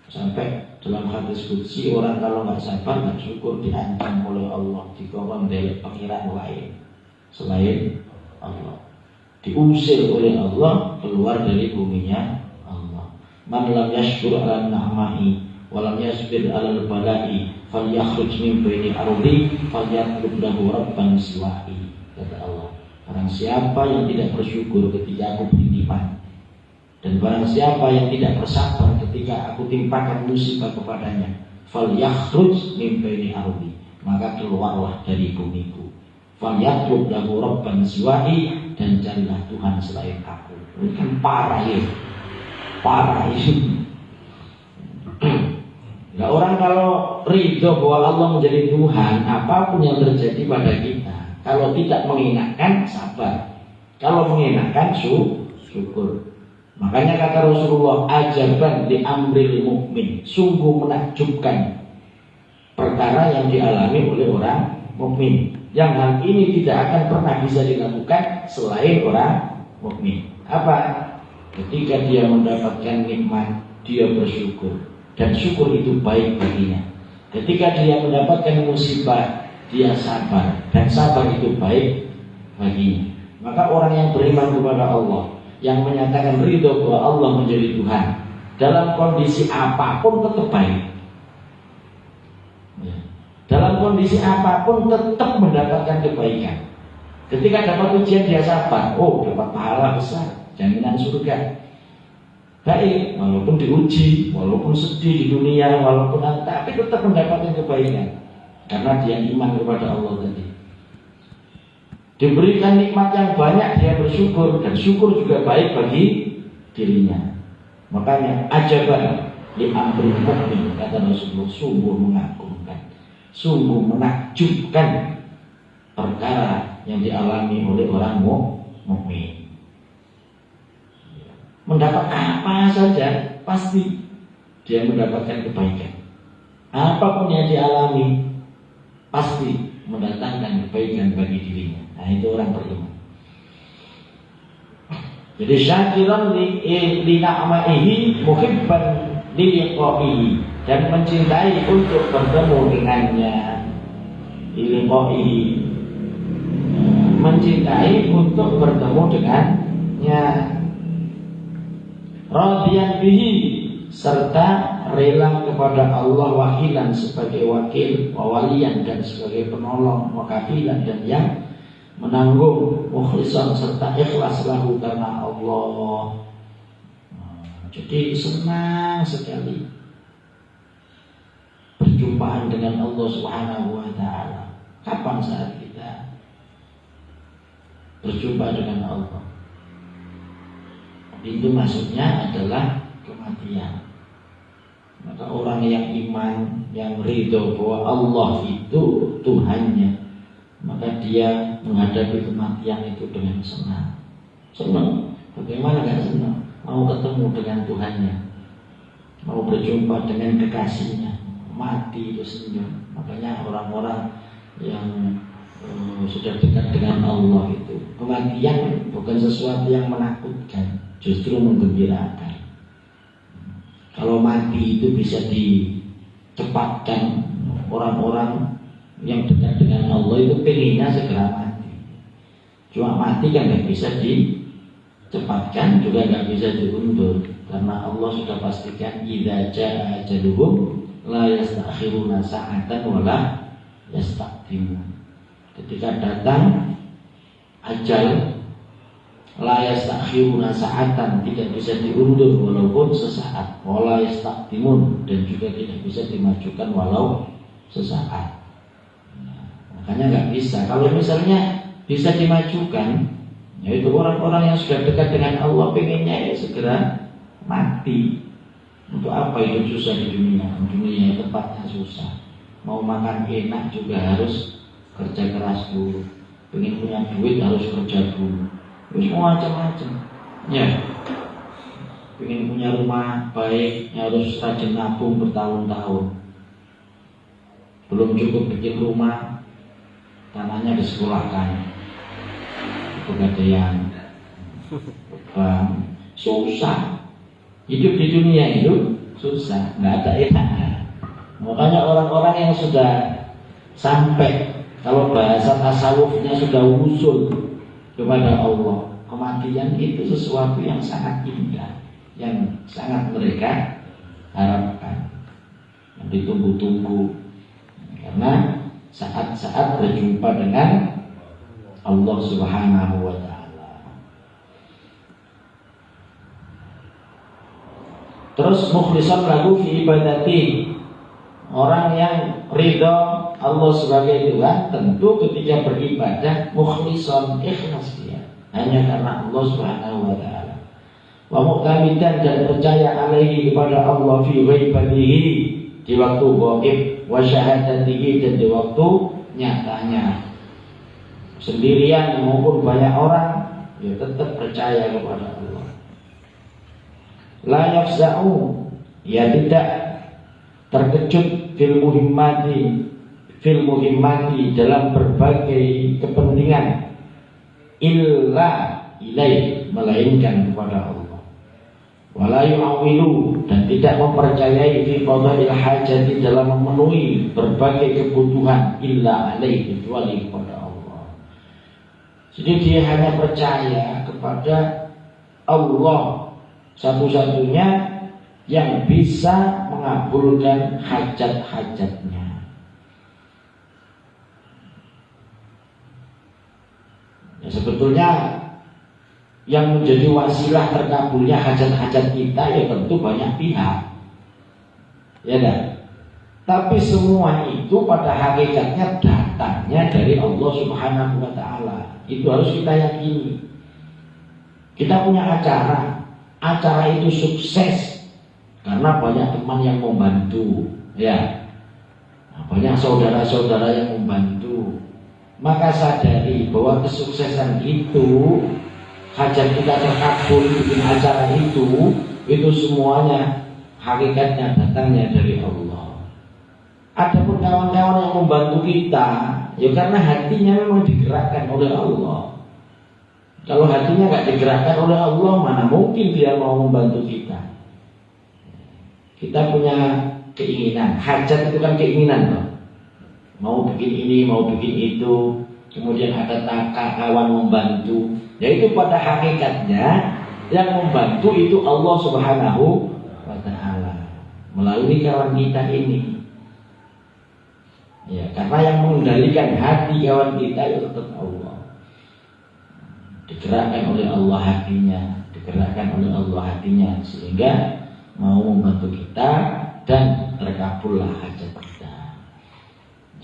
Sampai dalam hadis qudsi, orang kalau nggak sabar, nggak syukur, diancam oleh Allah, dikongkon dari pengiran lain selain Allah, diusir oleh Allah keluar dari buminya Allah. Man lam yashkur ala na'mahi wa lam yasbir ala al-bala'i falyakhruj min baini ardi falyatlub lahu rabban siwahi, kata Allah. Barang siapa yang tidak bersyukur ketika aku beri nikmat, dan barang siapa yang tidak bersabar ketika aku timpakan musibah kepadanya, falyakhruj min baini ardi, maka keluarlah dari bumiku. Falyatlub lahu rabban siwahi, dan carilah Tuhan selain aku. Ini kan parah ya. Parah ini. Nah, orang kalau ridho bahwa Allah menjadi Tuhan, apapun yang terjadi pada kita, kalau tidak mengenakan, sabar. Kalau mengenakan, syukur. Makanya kata Rasulullah, ajaban di amril mukmin, sungguh menakjubkan perkara yang dialami oleh orang mukmin, yang hal ini tidak akan pernah bisa dilakukan selain orang mukmin. Apa? Ketika dia mendapatkan nikmat, dia bersyukur, dan syukur itu baik baginya. Ketika dia mendapatkan musibah, dia sabar, dan sabar itu baik baginya. Maka orang yang beriman kepada Allah, yang menyatakan ridho bahwa Allah menjadi Tuhan dalam kondisi apapun tetap baik. Ya. Dalam kondisi apapun tetap mendapatkan kebaikan. Ketika dapat ujian dia sabar, dapat pahala besar, jaminan surga. Baik, walaupun diuji, walaupun sedih di dunia, walaupun tapi tetap mendapatkan kebaikan karena dia iman kepada Allah tadi. Diberikan nikmat yang banyak dia bersyukur, dan syukur juga baik bagi dirinya. Makanya ajaban li amril mukmin, kata Rasulullah, sungguh mengagumkan, sungguh menakjubkan perkara yang dialami oleh orang mukmin. Mendapat apa saja pasti dia mendapatkan kebaikan. Apapun yang dialami pasti mendatangkan kebaikan bagi dirinya. Nah, itu orang beriman. Jadi syakiran li na'maihi muhibban li liqa'ihi, dan mencintai untuk bertemu dengannya. Liqa'ihi, mencintai untuk bertemu dengannya. Radiyan bihi, serta rela kepada Allah wakilan sebagai wakil, wawalian dan sebagai penolong, wakafilan dan yang menanggung, mukhlisan serta ikhlas lahu karena Allah. Jadi senang sekali perjumpaan dengan Allah Subhanahu wa taala. Kapan saat kita berjumpa dengan Allah? Itu maksudnya adalah kematian. Maka orang yang iman, yang ridho bahwa Allah itu Tuhannya, maka dia menghadapi kematian itu dengan senang. Senang, bagaimana gak senang? Mau ketemu dengan Tuhannya, mau berjumpa dengan kekasihnya, mati itu senyum. Makanya orang-orang yang sudah dekat dengan Allah itu, kematian bukan sesuatu yang menakutkan, justru menggembirakan. Kalau mati itu bisa dicepatkan, orang-orang yang dekat dengan Allah itu pengennya segera mati. Cuma mati kan gak bisa dicepatkan, juga gak bisa diundur, karena Allah sudah pastikan idza jaa ajaluhum la yastakhiruna sa'atan wa la yastaqdimun. Ketika datang ajal, la yastakhiruna sa'atan, tidak bisa diundur walaupun sesaat, wala yastaqdimun, dan juga tidak bisa dimajukan walau sesaat. Makanya nggak bisa. Kalau misalnya bisa dimajukan, yaitu orang-orang yang sudah dekat dengan Allah pengennya ya segera mati. Untuk apa hidup susah di dunia? Dunia tempatnya susah. Mau makan enak juga harus kerja keras dulu. Pengen punya duit harus kerja dulu. Semua macam-macam. Ya. Pengen punya rumah baik harus rajin nabung bertahun-tahun. Belum cukup bikin rumah, tanahnya disekolahkan, pegadaian, susah. Hidup di dunia itu susah, nggak ada enaknya. Makanya orang-orang yang sudah sampai, kalau bahasa tasawufnya sudah usul kepada Allah, kematian itu sesuatu yang sangat indah, yang sangat mereka harapkan, yang ditunggu-tunggu. Karena saat-saat berjumpa dengan Allah Subhanahu wa ta'ala. Terus mukhlisan lahu fi ibadati, orang yang ridho Allah sebagai Tuhan, tentu ketika beribadah mukhlisan, ikhlas dia hanya karena Allah Subhanahu wa ta'ala. Wa muqtamidan, dan percaya alaihi kepada Allah fi ghaibatihi, di waktu gaib, wa syahadatihi, dan di waktu nyatanya, sendirian maupun banyak orang, ya tetap percaya kepada Allah. La yafza'u, ya tidak terkejut fil muhimmati dalam berbagai kepentingan, illa ilaih, melainkan kepada Allah. Wala yu'awilu, dan tidak mempercayai fi qada'il hajati, dalam memenuhi berbagai kebutuhan, illa alaih, kecuali kepada Allah. Jadi dia hanya percaya kepada Allah satu-satunya yang bisa mengabulkan hajat-hajatnya. Ya, sebetulnya yang menjadi wasilah terkabulnya hajat-hajat kita ya tentu banyak pihak, ya kan? Tapi semua itu pada hakikatnya datangnya dari Allah Subhanahu wa Ta'ala. Itu harus kita yakini. Kita punya acara itu sukses karena banyak teman yang membantu, ya. Banyak saudara-saudara yang membantu. Maka sadari bahwa kesuksesan itu, hajat kita terkabul bikin acara itu semuanya hakikatnya datangnya dari Allah. Adapun kawan-kawan yang membantu kita, ya karena hatinya memang digerakkan oleh Allah. Kalau hatinya nggak digerakkan oleh Allah, mana mungkin dia mau membantu kita. Kita punya keinginan, hajat itu kan keinginan loh. Mau bikin ini, mau bikin itu, kemudian ada kawan membantu. Ya itu pada hakikatnya yang membantu itu Allah Subhanahu wa Ta'ala melalui kawan kita ini. Ya, karena yang mengendalikan hati kawan kita itu tetap Allah. Digerakkan oleh Allah hatinya, sehingga mau membantu kita dan terkabullah hajat kita.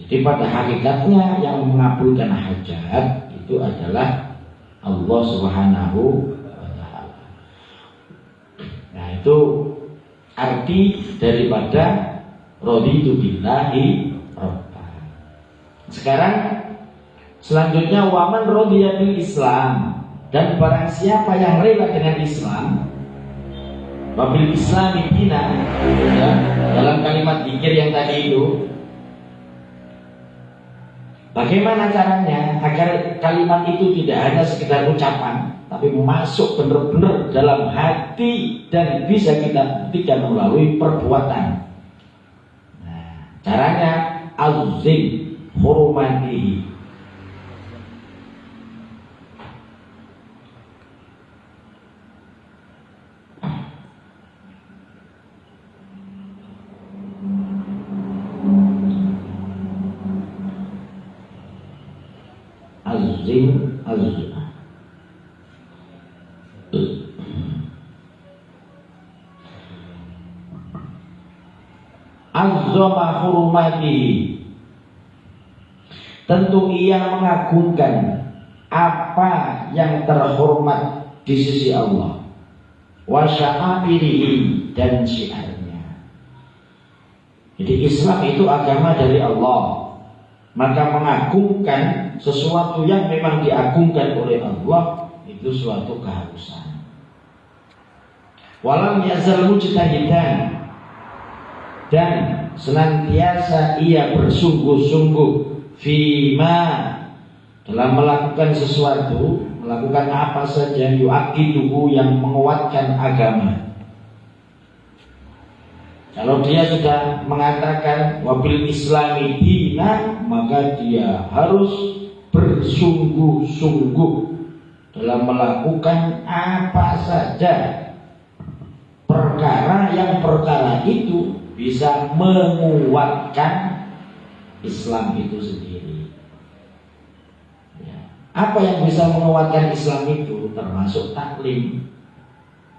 Jadi pada hakikatnya yang mengabulkan hajat itu adalah Allah Subhanahu wa Ta'ala. Nah, itu arti daripada raditu billahi rabba. Sekarang selanjutnya waman radiya bil Islam, dan barang siapa yang rela dengan Islam, wabil Islami dina, ya, dalam kalimat zikir yang tadi itu. Bagaimana caranya agar kalimat itu tidak hanya sekedar ucapan, tapi masuk benar-benar dalam hati dan bisa kita buktikan melalui perbuatan. Nah, caranya azim hurmatihi. Azzama hurmatihi, tentu ia mengagungkan apa yang terhormat di sisi Allah, wa sya'airihi, dan syiarnya. Jadi Islam itu agama dari Allah, maka mengagungkan sesuatu yang memang diagungkan oleh Allah itu suatu keharusan. Walam yazal mujtahidan, dan senantiasa ia bersungguh-sungguh fima, dalam melakukan sesuatu, melakukan apa saja yu'aqiduhu, yang menguatkan agama. Kalau dia sudah mengatakan wabil Islami dina, maka dia harus bersungguh-sungguh dalam melakukan apa saja perkara yang perkara itu bisa menguatkan Islam itu sendiri. Ya. Apa yang bisa menguatkan Islam itu? Termasuk taklim,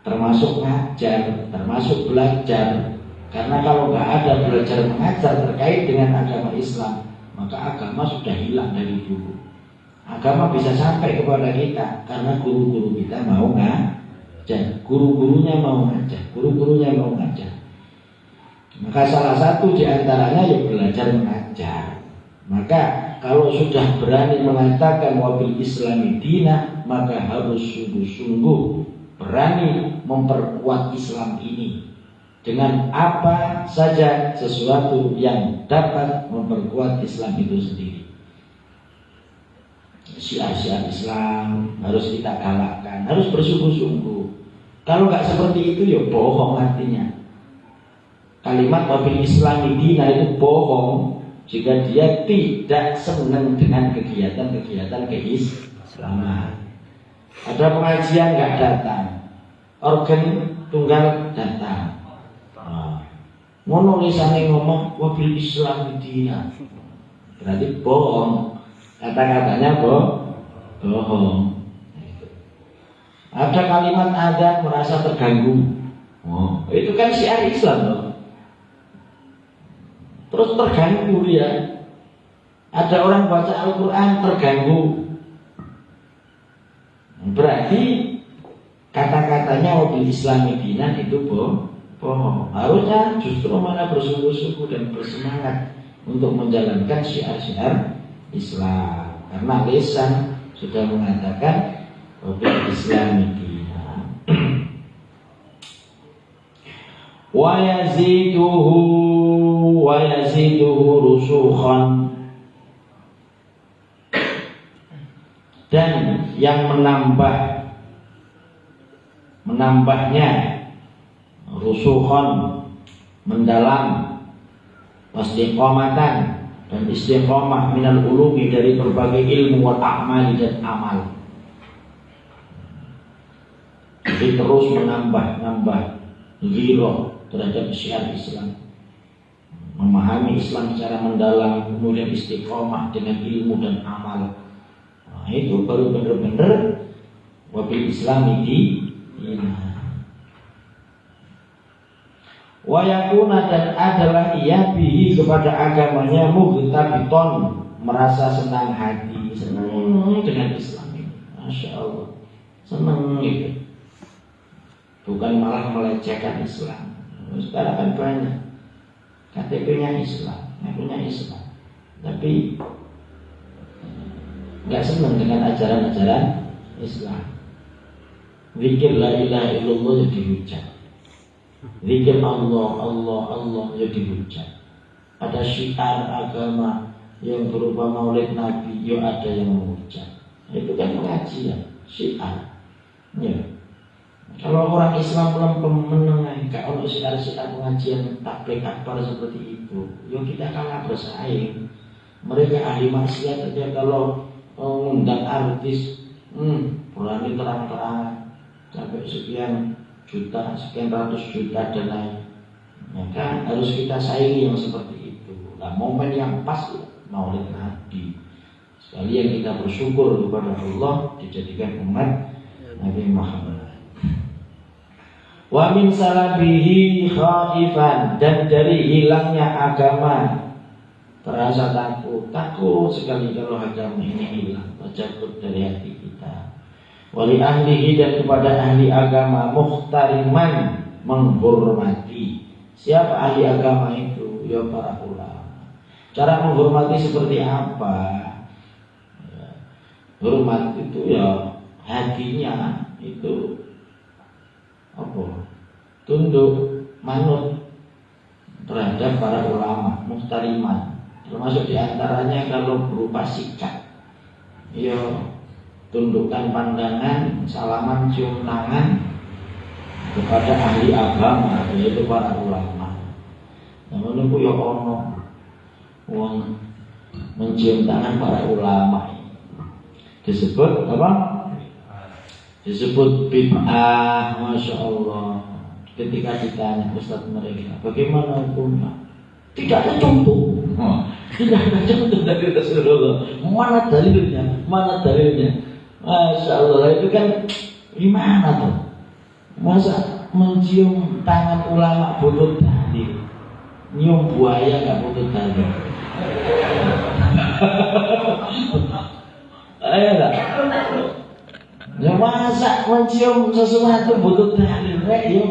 termasuk ngajar, termasuk belajar. Karena kalau nggak ada belajar mengajar terkait dengan agama Islam, maka agama sudah hilang dari dulu. Agama bisa sampai kepada kita karena guru-guru kita mau ngajar, guru-gurunya mau ngajar. Maka salah satu di antaranya ya belajar mengajar. Maka kalau sudah berani mengatakan wabil Islami dina, maka harus sungguh-sungguh berani memperkuat Islam ini dengan apa saja sesuatu yang dapat memperkuat Islam itu sendiri. Syiar-syiar Islam harus kita galakkan, harus bersungguh-sungguh. Kalau nggak seperti itu ya bohong artinya. Kalimat wabil Islami dina itu bohong jika dia tidak senang dengan kegiatan-kegiatan keislaman. Ada pengajian nggak datang, organ tunggal datang. Ngono lisane ngomong wabil Islam dina. Berarti bohong. Kata-katanya bohong. Ada kalimat adzan merasa terganggu. Itu kan syiar Islam loh. Terus terganggu dia. Ada orang baca Al-Quran terganggu. Berarti kata-katanya wabil Islam dina itu bohong. Harusnya justru malah bersungguh-sungguh dan bersemangat untuk menjalankan syiar-syiar Islam. Karena lisan sudah mengatakan wabil Islam dina. Wa yaziduhu rusukhan. Dan yang menambahnya rusukhan, mendalam, istiqomatan dan istiqomah minal ulumi, dari berbagai ilmu wal a'mali dan amal. Jadi terus menambah ghirah terhadap syiar Islam, memahami Islam secara mendalam, kemudian istiqomah dengan ilmu dan amal. Itu baru benar-benar wabil Islam dina. Wa yakuna, dan adalah ia bihi kepada agamanya mughtabiton, merasa senang hati, senang dengan Islam ini. Masya Allah, senang itu. Bukan malah melecehkan Islam. Sekarang kan banyak KTP-nya Islam, punya Islam, tapi nggak senang dengan ajaran-ajaran Islam. Zikir la ilaha illallah jadi hujat. Zikir Allah jadi hujat. Ada syiar agama yang berupa maulid Nabi, ada yang menghujat. Itu kan pengajian syiar. Ya. Kalau orang Islam lempem menengahi, kalau syiar-syiar pengajian tabligh akbar seperti itu, kita kalah bersaing. Mereka ahli maksiat saja kalau mengundang artis, berani terang-terang sampai sekian juta, sekian ratus juta dan lain. Maka harus kita saingi yang seperti itu. Nah, momen yang pas maulid Nabi. Sekalian kita bersyukur kepada Allah dijadikan umat Nabi Muhammad. Wa min salabihi khaifan, dan dari hilangnya agama terasa takut sekali kalau agama ini hilang, terjatuh dari hati kita. Wali ahlihi, dan kepada ahli agama muhtariman, menghormati. Siapa ahli agama itu? Ya para ulama. Cara menghormati seperti apa? Hormat itu ya hatinya itu tunduk, manut terhadap para ulama, muhtariman. Termasuk diantaranya kalau berupa sikap, tundukkan pandangan, salaman, cium tangan kepada ahli agama, yaitu para ulama. Namun itu wong mencium tangan para ulama disebut apa? Disebut bid'ah. Masya Allah. Ketika ditanya Ustadz mereka, bagaimana hukumnya? Tidak ada contoh. Tidak ada contoh dari Rasulullah. Mana dalilnya? Masya Allah, itu kan gimana tuh? Masa mencium tangan ulama butuh dalil? Nyium buaya nggak butuh dalil? Ayo lah. Ya masa mencium sesuatu butuh dalil?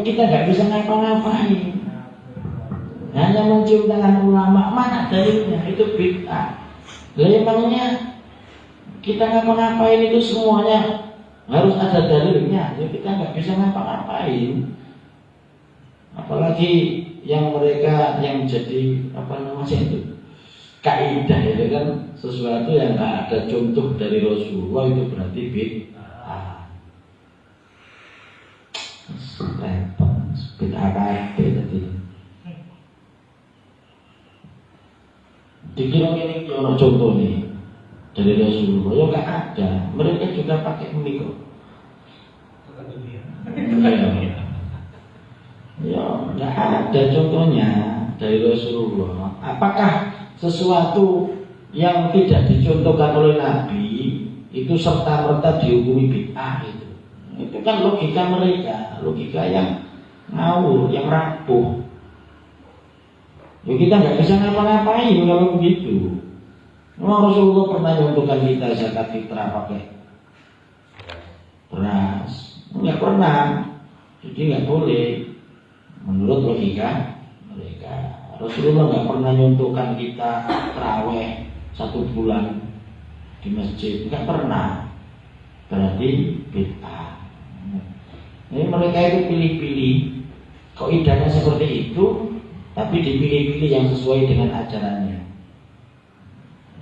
Kita nggak bisa ngapa-ngapain. Hanya mencium tangan ulama, mana dalilnya? Itu bid'ah. Emangnya kita ngapa-ngapain itu semuanya harus ada dalilnya? Ya kita nggak bisa ngapa-ngapain. Apalagi yang mereka yang jadi itu kaidah, itu kan sesuatu yang nggak ada contoh dari Rasulullah, itu berarti bid'ah. Bid'ah tadi. Dikira ini orang contoh nih dari Rasulullah, ya nggak ada. Mereka juga pakai mikro. Iya. Ya, nggak ada contohnya dari Rasulullah. Apakah sesuatu yang tidak dicontohkan oleh Nabi itu serta-merta dihukumi bid'ah itu? Itu kan logika mereka, logika yang ngawur, yang rapuh. Ya kita nggak bisa ngapa-ngapain kalau begitu. Memang Rasulullah pernah menentukan kita zakat fitrah pakai beras? Nggak pernah. Jadi nggak boleh menurut logika mereka. Rasulullah nggak pernah menentukan kita taraweh 1 bulan di masjid, nggak pernah. Berarti bid'ah. Ini mereka itu pilih-pilih. Kok idahnya seperti itu, tapi dipilih-pilih yang sesuai dengan ajarannya.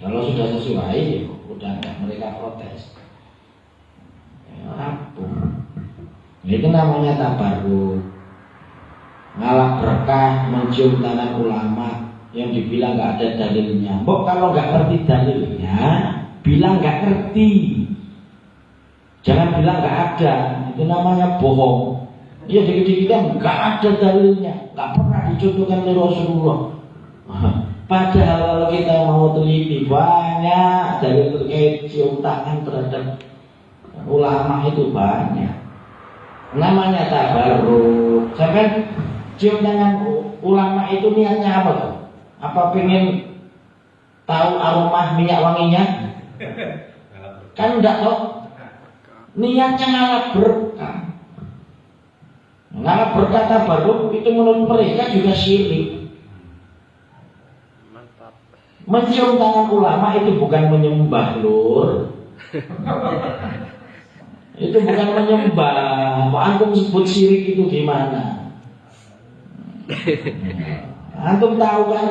Kalau sudah sesuai, ya udah enggak, mereka protes. Ya, rapuh. Itu namanya tabarruk. Ngalap berkah, mencium tangan ulama yang dibilang nggak ada dalilnya. Mbok kalau nggak ngerti dalilnya, bilang nggak ngerti. Jangan bilang nggak ada. Itu namanya bohong. Iya, dikit-dikit kan nggak ada dalilnya, nggak pernah dicontohkan oleh Rasulullah. Padahal kalau kita mau teliti, banyak dalil terkait cium tangan terhadap ulama itu banyak. Namanya tabarruk. Sampai cium tangan ulama itu niatnya apa tuh? Apa pengen tahu aroma minyak wanginya? Kan enggak toh? Niatnya ngalap berkah. Ngalap berkah tabarruk itu menurut mereka juga syirik. Mencium tangan ulama itu bukan menyembah, Lur. Itu bukan menyembah. Kok antum sebut syirik itu gimana? Antum tahu kan?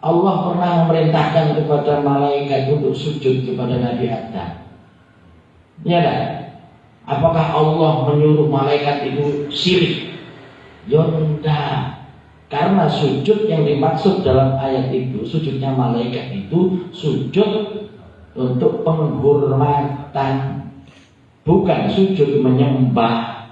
Allah pernah memerintahkan kepada malaikat untuk sujud kepada Nabi Adam. Iya kan? Apakah Allah menyuruh malaikat itu syirik? Ya enggak. Karena sujud yang dimaksud dalam ayat itu, sujudnya malaikat itu sujud untuk penghormatan, bukan sujud menyembah.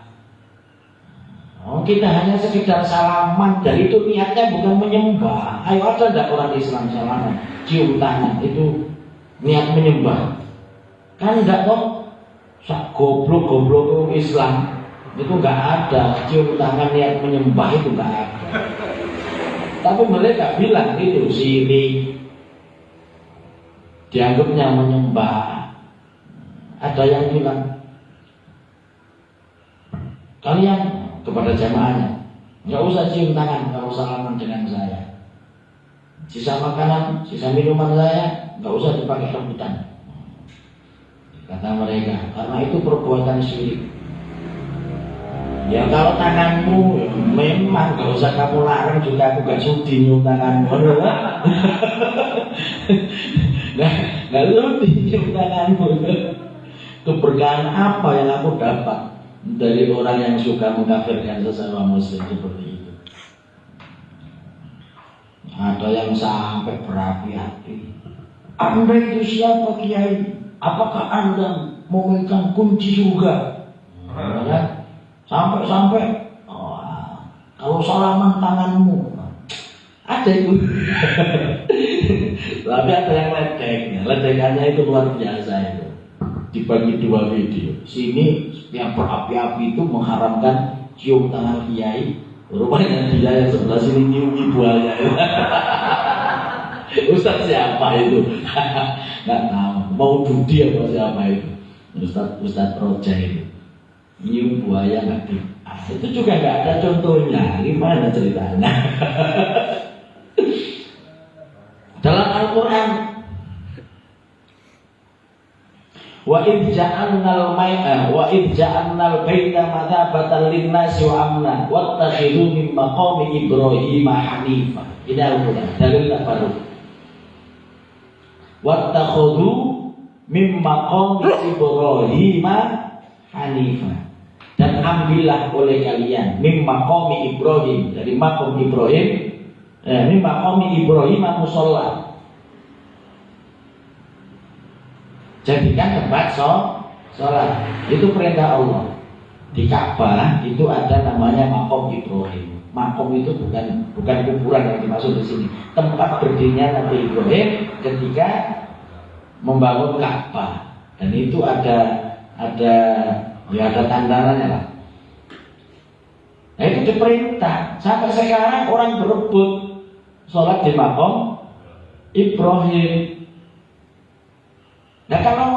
Oh, kita hanya sekedar salaman, dari itu niatnya bukan menyembah. Ayo, ada enggak orang Islam salaman, cium tangan itu niat menyembah? Kan enggak toh? Sak goblok-goblok Islam itu enggak ada cium tangan niat menyembah, itu enggak ada. Tapi mereka bilang itu syirik, dianggapnya menyembah. Ada yang bilang, kalian kepada jamaahnya nggak usah cium tangan kalau salaman dengan saya. Sisa makanan, sisa minuman saya nggak usah dipakai rebutan, kata mereka, karena itu perbuatan syirik. Ya kalau tanganmu ya, memang gak usah kamu larang juga, aku gak sudi nyium tanganmu. Gak sudi nyium tanganmu. Keberkahan apa yang aku dapat dari orang yang suka mengkafirkan sesama muslim seperti itu? Ada yang sampai berapi-api. Anda itu siapa, Kiai? Apakah Anda memegang kunci surga? Ya? Sampai kalau salaman tanganmu ada itu. Tapi ada yang ledeknya. Ledekannya itu luar biasa itu. Dibagi 2 video. Sini yang berapi-api itu mengharamkan cium tangan kiai. Rupanya dia yang sebelah sini cium buaya. Ustaz siapa itu? Nggak tahu. Mau Budi apa siapa itu? Ustaz Roja itu. Nyium buaya nggak di, itu juga nggak ada contohnya. Gimana ceritanya? Dalam Al-Quran, wa idh ja'alnal baita mathabatan linnasi wa amna wattakhidhu min maqami Ibrahim hanifa. Ini Al-Quran, dalil tabarruk. Wattakhidhu min maqami Ibrahim hanifa. Dan ambillah oleh kalian mim maqami Ibrahim, dari maqam Ibrahim, mim maqami Ibrahim musholla. Jadikan tempat sholat. Itu perintah Allah. di Ka'bah itu ada namanya Maqam Ibrahim. Maqam itu bukan kuburan yang dimaksud di sini. Tempat berdirinya Nabi Ibrahim ketika membangun Ka'bah. Dan itu ada tandanya lah. Nah itu diperintah. Sampai sekarang orang berebut sholat di Maqam Ibrahim. Nah kalau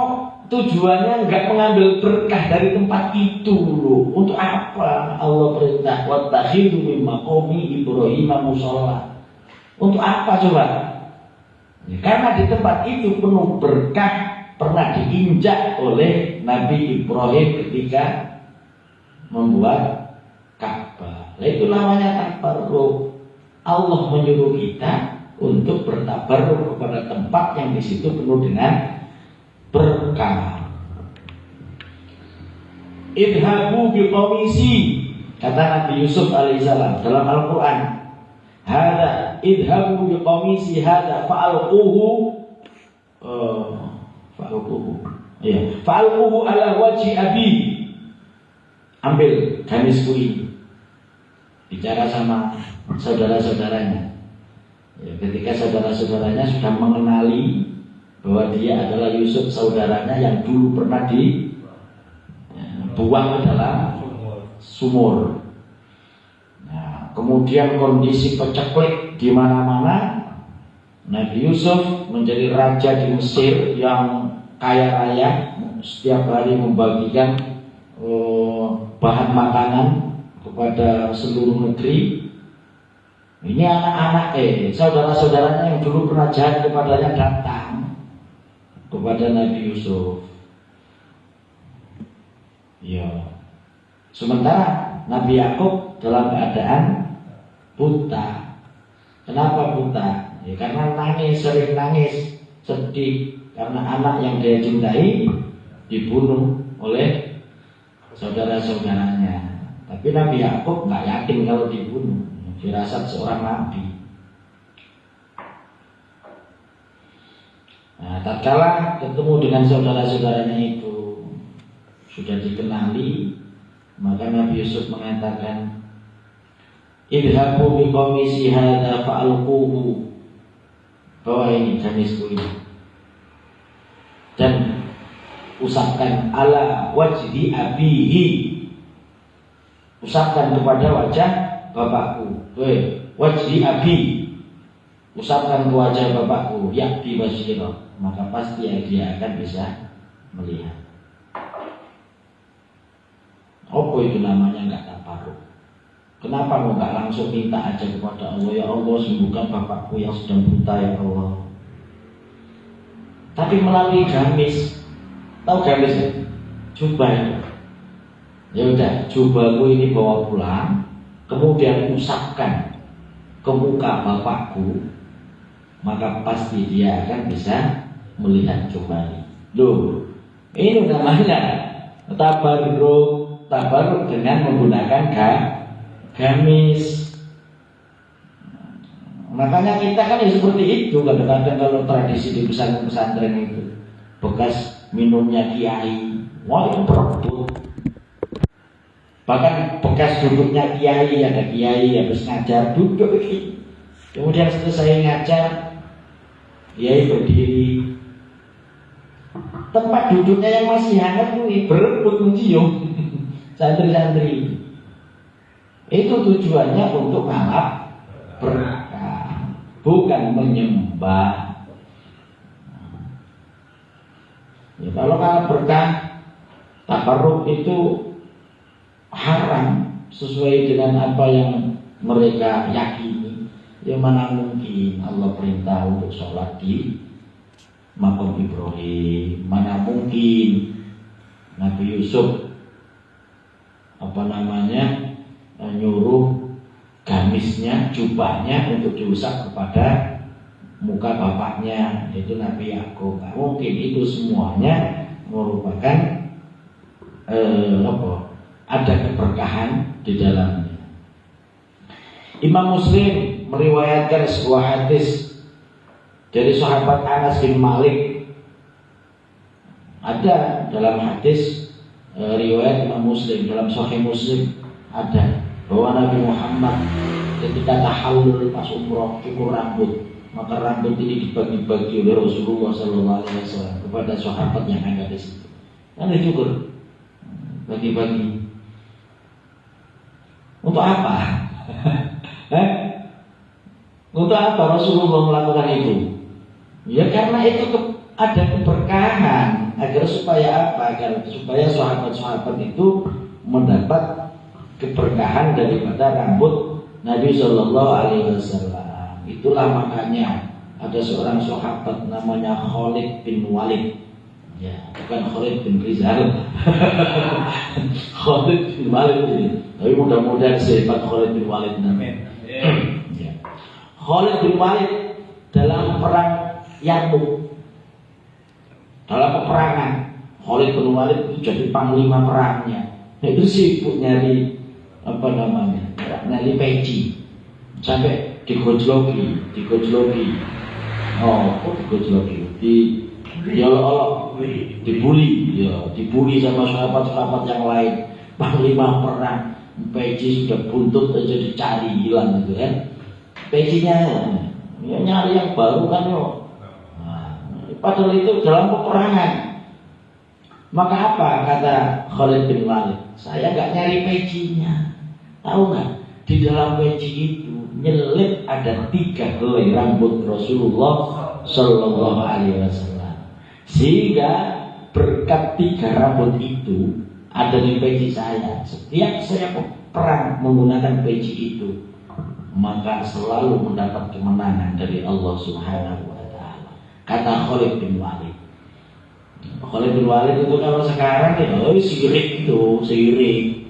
tujuannya enggak mengambil berkah dari tempat itu loh, untuk apa Allah perintah wattakhidhu min maqami Ibrahim musholla? Untuk apa coba? Ya, karena di tempat itu penuh berkah, pernah diinjak oleh Nabi Ibrahim ketika membuat Ka'bah. Nah itu namanya tabarruk. Allah menyuruh kita untuk bertabarruk kepada tempat yang di situ penuh dengan berkah. Idhabu biqamisi, kata Nabi Yusuf alaihissalam dalam Al-Quran. Hada idhabu biqamisi hada fa'alquhu fa'alquhu ala wajhi abi. Ambil gamisku ini. Bicara sama saudara-saudaranya. Ya, ketika saudara-saudaranya sudah mengenali bahwa dia adalah Yusuf, saudaranya yang dulu pernah dibuang ke dalam sumur. Nah, kemudian kondisi peceklik di mana-mana. Nabi Yusuf menjadi raja di Mesir yang kaya raya, setiap hari membagikan bahan makanan kepada seluruh negeri. Ini anak-anak saudara-saudaranya yang dulu pernah jahat kepadanya datang kepada Nabi Yusuf. Ya. Sementara Nabi Yakub dalam keadaan buta. Kenapa buta? Ya, karena sering nangis, sedih karena anak yang dia cintai dibunuh oleh saudara-saudaranya. Tapi Nabi Yakub nggak yakin kalau dibunuh, firasat seorang nabi. Nah, tatkala ketemu dengan saudara-saudaranya itu sudah dikenali, maka Nabi Yusuf mengatakan, idhabu biqamisi hadza fa'alquhu, bawa ini gamisku ini dan usapkan ala wajhi abihi, usapkan kepada wajah bapakku. Wajhi abi, usapkan ke wajah bapakku, yakti basirah, maka pasti dia akan bisa melihat. Apa itu namanya enggak tabarruk? Kenapa enggak langsung minta aja kepada Allah, ya Allah sembuhkan bapakku yang sedang buta ya Allah. Tapi melalui gamis. Tahu gamis ya? Jubah itu. Ya udah, jubahku ini bawa pulang, kemudian usapkan ke muka bapakku, maka pasti dia akan bisa melihat kembali. Loh, ini namanya tabarruk dengan menggunakan gamis. Makanya kita kan ya seperti itu. Kadang-kadang kalau tradisi di pesantren itu, bekas minumnya kiai, wah itu berebut. Bahkan bekas duduknya kiai, ada kiai habis ngajar duduk ini. Kemudian selesai ngajar, kiai berdiri. Tempat duduknya yang masih hangat ini berebut mencium santri-santri. Itu tujuannya untuk ngalap berkah, bukan menyembah. Ya, kalau ngalap berkah, tabarruk itu haram sesuai dengan apa yang mereka yakini. Ya mana mungkin Allah perintah untuk sholat di Maqam Ibrahim, mana mungkin Nabi Yusuf nyuruh gamisnya, jubahnya untuk diusap kepada muka bapaknya, yaitu Nabi Yakub. Nah, mungkin itu semuanya merupakan ada keberkahan di dalamnya. Imam Muslim meriwayatkan sebuah hadis dari sahabat Anas bin Malik. Ada dalam hadis riwayat Imam Muslim, dalam Sahih Muslim ada bahwa Nabi Muhammad ketika tahallul pas umroh cukur rambut, maka rambut ini dibagi-bagi oleh Rasulullah SAW kepada sahabat yang ada di situ. Kan dicukur, bagi-bagi. Untuk apa? Untuk apa Rasulullah melakukan itu? Ya karena itu ada keberkahan, agar supaya apa? Agar supaya sahabat-sahabat itu mendapat keberkahan daripada rambut Nabi Shallallahu Alaihi Wasallam. Itulah makanya ada seorang sahabat namanya Khalid bin Walid. Ya, bukan Khalid bin Rizal. Khalid bin Walid ini. Tapi mudah-mudahan sehebat Khalid bin Walid namanya. Ya. Khalid bin Walid dalam perang Yarmuk, dalam peperangan, Khalid bin Walid itu jadi panglima perangnya. Itu sibuk nyari nyari peci, sampai digojloki. Dibully sama sahabat-sahabat yang lain. Panglima perang, peci sudah buntut aja dicari hilang gitu kan. Pecinya ya nyari yang baru kan yo. Padahal itu dalam peperangan. Maka apa kata Khalid bin Walid? Saya nggak nyari pecinya. Tahu nggak? Di dalam peci itu nyelip ada 3 helai rambut Rasulullah Sallallahu Alaihi Wasallam. Sehingga berkat 3 rambut itu ada di peci saya. Setiap saya perang menggunakan peci itu, maka selalu mendapat kemenangan dari Allah Subhanahu Wa Taala. Kata Khalid bin Walid. Khalid bin Walid itu kalau sekarang ya, sirik itu, sirik.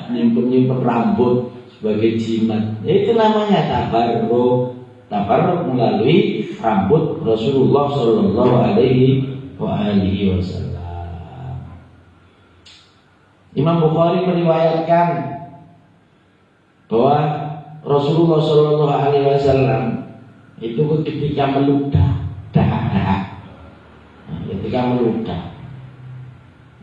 Nyimpen rambut sebagai jimat. Itu namanya tabarruk. Tabarruk melalui rambut Rasulullah Sallallahu Alaihi Wasallam. Imam Bukhari meriwayatkan bahwa Rasulullah Sallallahu Alaihi Wasallam itu ketika meludah dahak-dahak, ketika meludah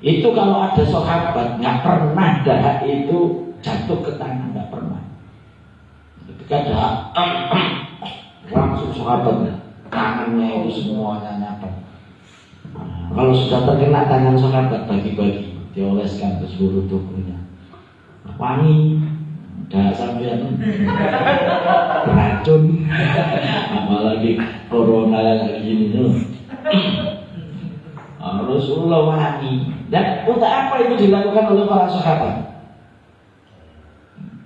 itu kalau ada sahabat nggak pernah dahak itu jatuh ke tangan, nggak pernah. Ketika dahak langsung sahabat tangannya itu semuanya nyapa. Kalau sudah terkena tangan sahabat bagi-bagi, dioleskan ke seluruh tubuhnya. Wangi, dahak sampean beracun, apalagi corona kayak gini tuh. Rasulullah wangi. Dan untuk apa itu dilakukan oleh para sahabat?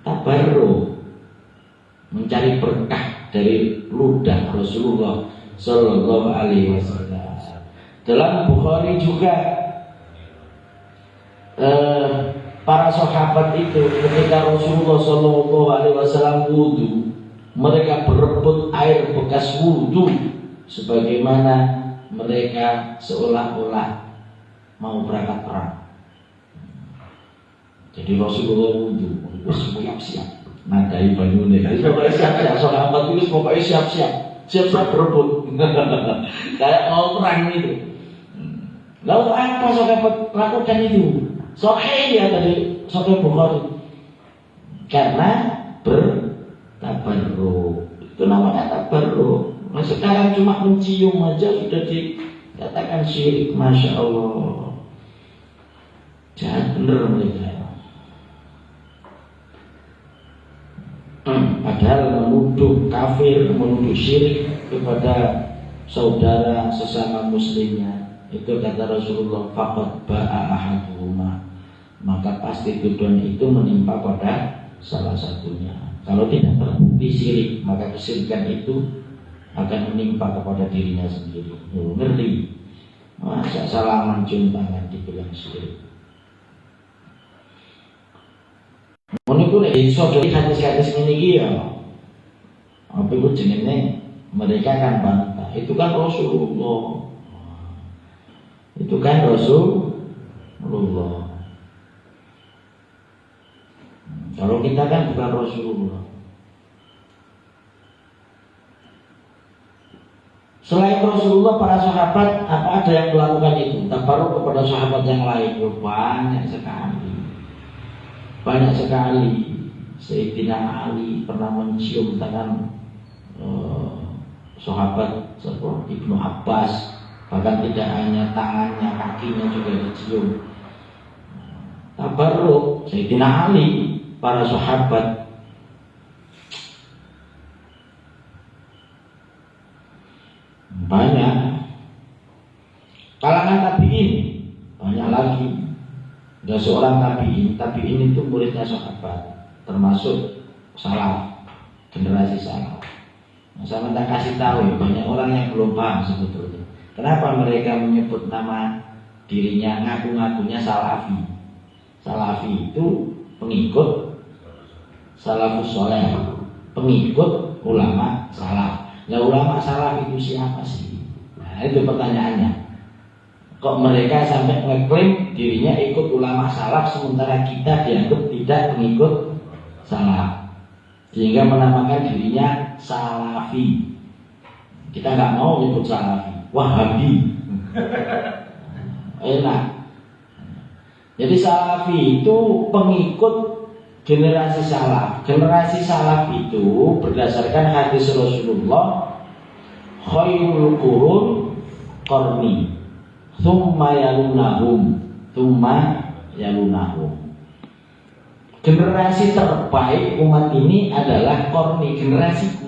Tabarruk, mencari berkah dari ludah Rasulullah Sallallahu Alaihi Wasallam. Dalam Bukhari juga para sahabat itu ketika Rasulullah Sallallahu Alaihi Wasallam wudu, mereka berebut air bekas wudu sebagaimana mereka seolah-olah mau berangkat perang. Jadi Rasulullah wudu, siap-siap, nadai banyune. Jadi pokoknya siap-siap, sahabat itu pokoknya siap-siap berebut. Kayak mau perang itu. Lalu apa sahabat lakukan itu? Sahih ya tadi, Sahih Bukhari. Karena bertabarruk. Itu namanya tabarruk. Nah sekarang cuma mencium aja sudah dikatakan syirik, Masya Allah. Jahat bener mereka. Padahal menuduh kafir, menuduh syirik kepada saudara sesama muslimnya, itu kata Rasulullah, faqad ba'a ahaduhuma, maka pasti tuduhan itu menimpa pada salah satunya. Kalau tidak terbukti syirik, maka kesyirikan itu akan menimpa kepada dirinya sendiri. Ngerti? Masa salaman cium tangan dibilang syirik. Meniku nek iso dari hadis-hadis ini iki ya. Apa itu jenenge? Mereka kan bantah. Itu kan Rasulullah. Itu kan Rasulullah. Kalau kita kan bukan Rasulullah. Selain Rasulullah, para sahabat apa ada yang melakukan itu? Tabaruk kepada sahabat yang lain? Banyak sekali. Banyak sekali. Sayyidina Ali pernah mencium tangan sahabat seperti Ibnu Abbas. Bahkan tidak hanya tangannya, kakinya juga dicium. Tabaruk Sayyidina Ali, para sahabat. Banyak. Kalangan tabi'in banyak lagi. Ada seorang tabi'in itu muridnya sahabat, termasuk salaf, generasi salaf. Nah, saya minta kasih tahu ya, banyak orang yang belum paham sebetulnya. Kenapa mereka menyebut nama dirinya, ngaku-ngakunya salafi? Salafi itu pengikut salafus soleh, pengikut ulama salaf. Nah, ulama salaf itu siapa sih? Nah, itu pertanyaannya. Kok mereka sampai ngeklaim dirinya ikut ulama salaf sementara kita dianggap tidak pengikut salaf, sehingga menamakan dirinya salafi. Kita nggak mau ikut salafi, wahabi. Enak. Jadi salafi itu pengikut generasi salaf. Generasi salaf itu berdasarkan hadis Rasulullah, khairul qurun qarni, tsumma yalunahum. Generasi terbaik umat ini adalah qarni, generasiku.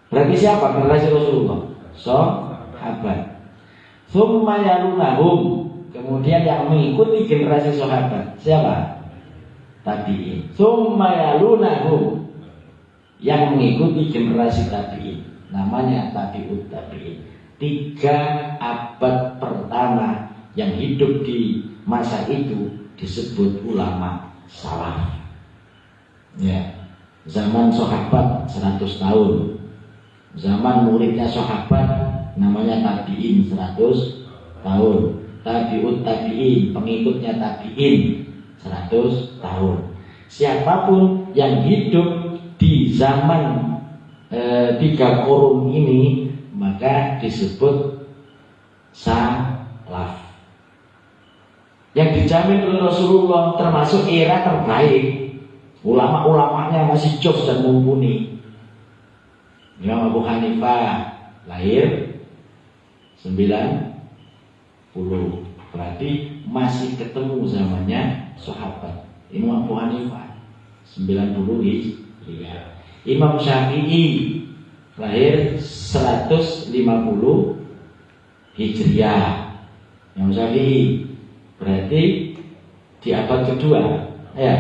Berarti siapa? Generasi Rasulullah, sahabat. Tsumma yalunahum. Kemudian yang mengikuti generasi sahabat siapa? Tabi'in. Tsumma yalunahum, yang mengikuti generasi tabi'in, namanya tabi'ut tabi'in. 3 abad pertama yang hidup di masa itu disebut ulama salaf. Ya, zaman sahabat 100 tahun. Zaman muridnya sahabat namanya tabi'in 100 tahun. Tabi'ut tabi'in, pengikutnya tabi'in 100 tahun. Siapapun yang hidup di zaman 3 qurun ini maka disebut salaf. Yang dijamin oleh Rasulullah termasuk era terbaik. Ulama-ulamanya masih jos dan mumpuni. Imam Abu Hanifah lahir 90, berarti masih ketemu zamannya sahabat. Imam Abu Hanifah 90 Hijriah. Imam Syafi'i lahir 150 Hijriah. Imam Syafi'i berarti di abad kedua, ya.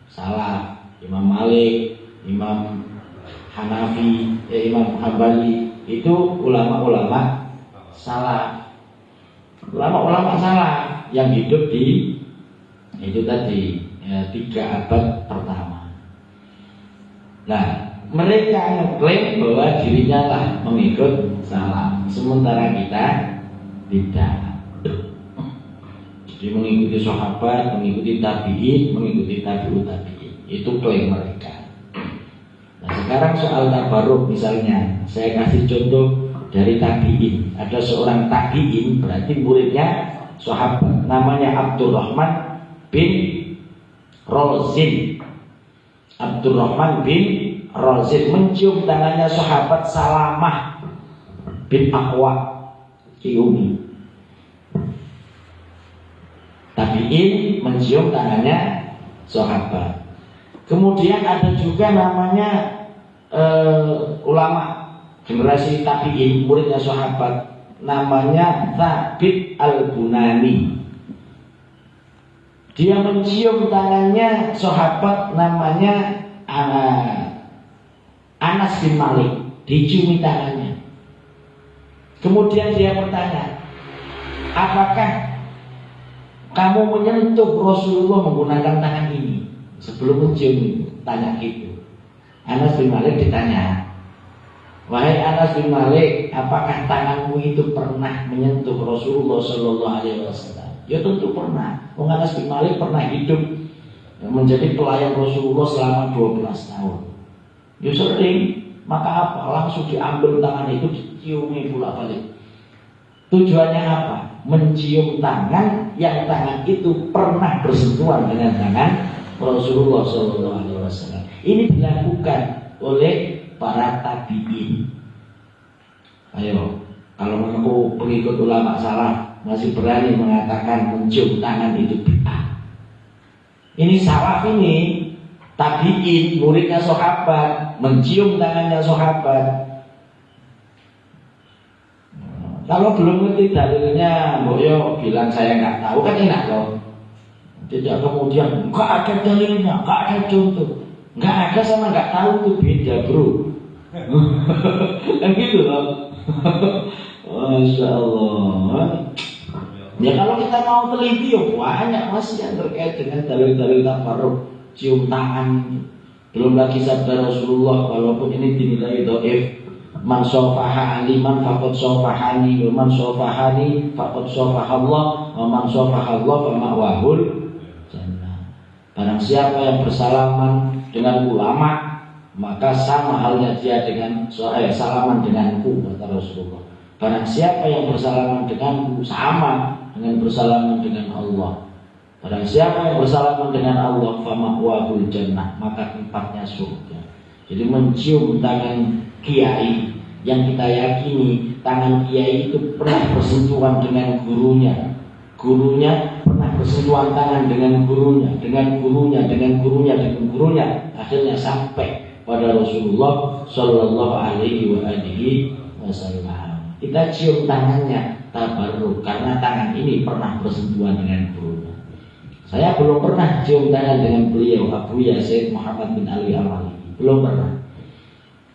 Salah. Imam Malik, Imam Hanafi, Imam Hambali itu ulama-ulama salaf. Ulama-ulama salaf yang hidup di itu tadi 3 abad pertama. Nah, mereka mengklaim bahwa dirinya lah mengikut salaf, sementara kita tidak. Jadi mengikuti sahabat, mengikuti tabi'in, mengikuti tabi'ut tabi'in. Itu klaim mereka. Nah, sekarang soal tabaruk misalnya, saya kasih contoh dari tabi'in. Ada seorang tabi'in, berarti muridnya sahabat, namanya Abdurrahman bin Rozin. Abdurrahman bin Rozin mencium tangannya sahabat Salamah bin Aqwa, ciumi. Tabi'in mencium tangannya sahabat. Kemudian ada juga namanya ulama generasi tabi'in, muridnya sahabat, namanya Thabit Al-Bunani. Dia mencium tangannya sahabat namanya Anas bin Malik, diciumi tangannya. Kemudian dia bertanya, apakah kamu menyentuh Rasulullah menggunakan tangan ini? Sebelum mencium itu, tanya gitu. Anas bin Malik ditanya, wahai Anas bin Malik, apakah tanganmu itu pernah menyentuh Rasulullah Shallallahu Alaihi Wasallam? Ya tentu pernah. Anas bin Malik pernah hidup menjadi pelayan Rasulullah selama 12 tahun. Ya sering Maka apa? Langsung diambil tangan itu, diciumi pula balik. Tujuannya apa? Mencium tangan yang tangan itu pernah bersentuhan dengan tangan Rasulullah SAW. Ini dilakukan oleh para tabi'in. Ayo, kalau mengaku pengikut ulama salah masih berani mengatakan mencium tangan itu bid'ah. Ini salaf ini, tabi'in, muridnya sahabat, mencium tangannya sahabat. Kalau belum ngerti dalilnya, boyo bilang saya nggak tahu kan enak loh. Tidak kemudian nggak ada dalilnya, nggak ada contoh, nggak ada sama nggak tahu itu beda bro. Kan gitu loh. Masya Allah. Ya kalau kita mau teliti ya banyak masih yang terkait dengan dalil-dalil tabarruk, cium tangan. Belum lagi sabda Rasulullah, walaupun ini dinilai dhaif, man sofaha aliman faqad sofahani, wa man sofahani faqad sofahallah, wa man sofahallah fa ma'wahul jannah. Barang siapa yang bersalaman dengan ulama, maka sama halnya dia dengan salaman denganku, kata Rasulullah. Barang siapa yang bersalaman denganku, sama dengan bersalaman dengan Allah. Barang siapa yang bersalaman dengan Allah, fa ma'wahul jannah, maka tempatnya surga. Jadi mencium tangan kiai yang kita yakini tangan kiai itu pernah bersentuhan dengan gurunya, gurunya pernah bersentuhan tangan dengan gurunya, dengan gurunya, dengan gurunya, dengan gurunya, akhirnya sampai pada Rasulullah Shallallahu Alaihi Wasallam. Kita cium tangannya tabarruk karena tangan ini pernah bersentuhan dengan gurunya. Saya belum pernah cium tangan dengan beliau Abu Yazid Muhammad bin Ali Al-Maliki, belum pernah.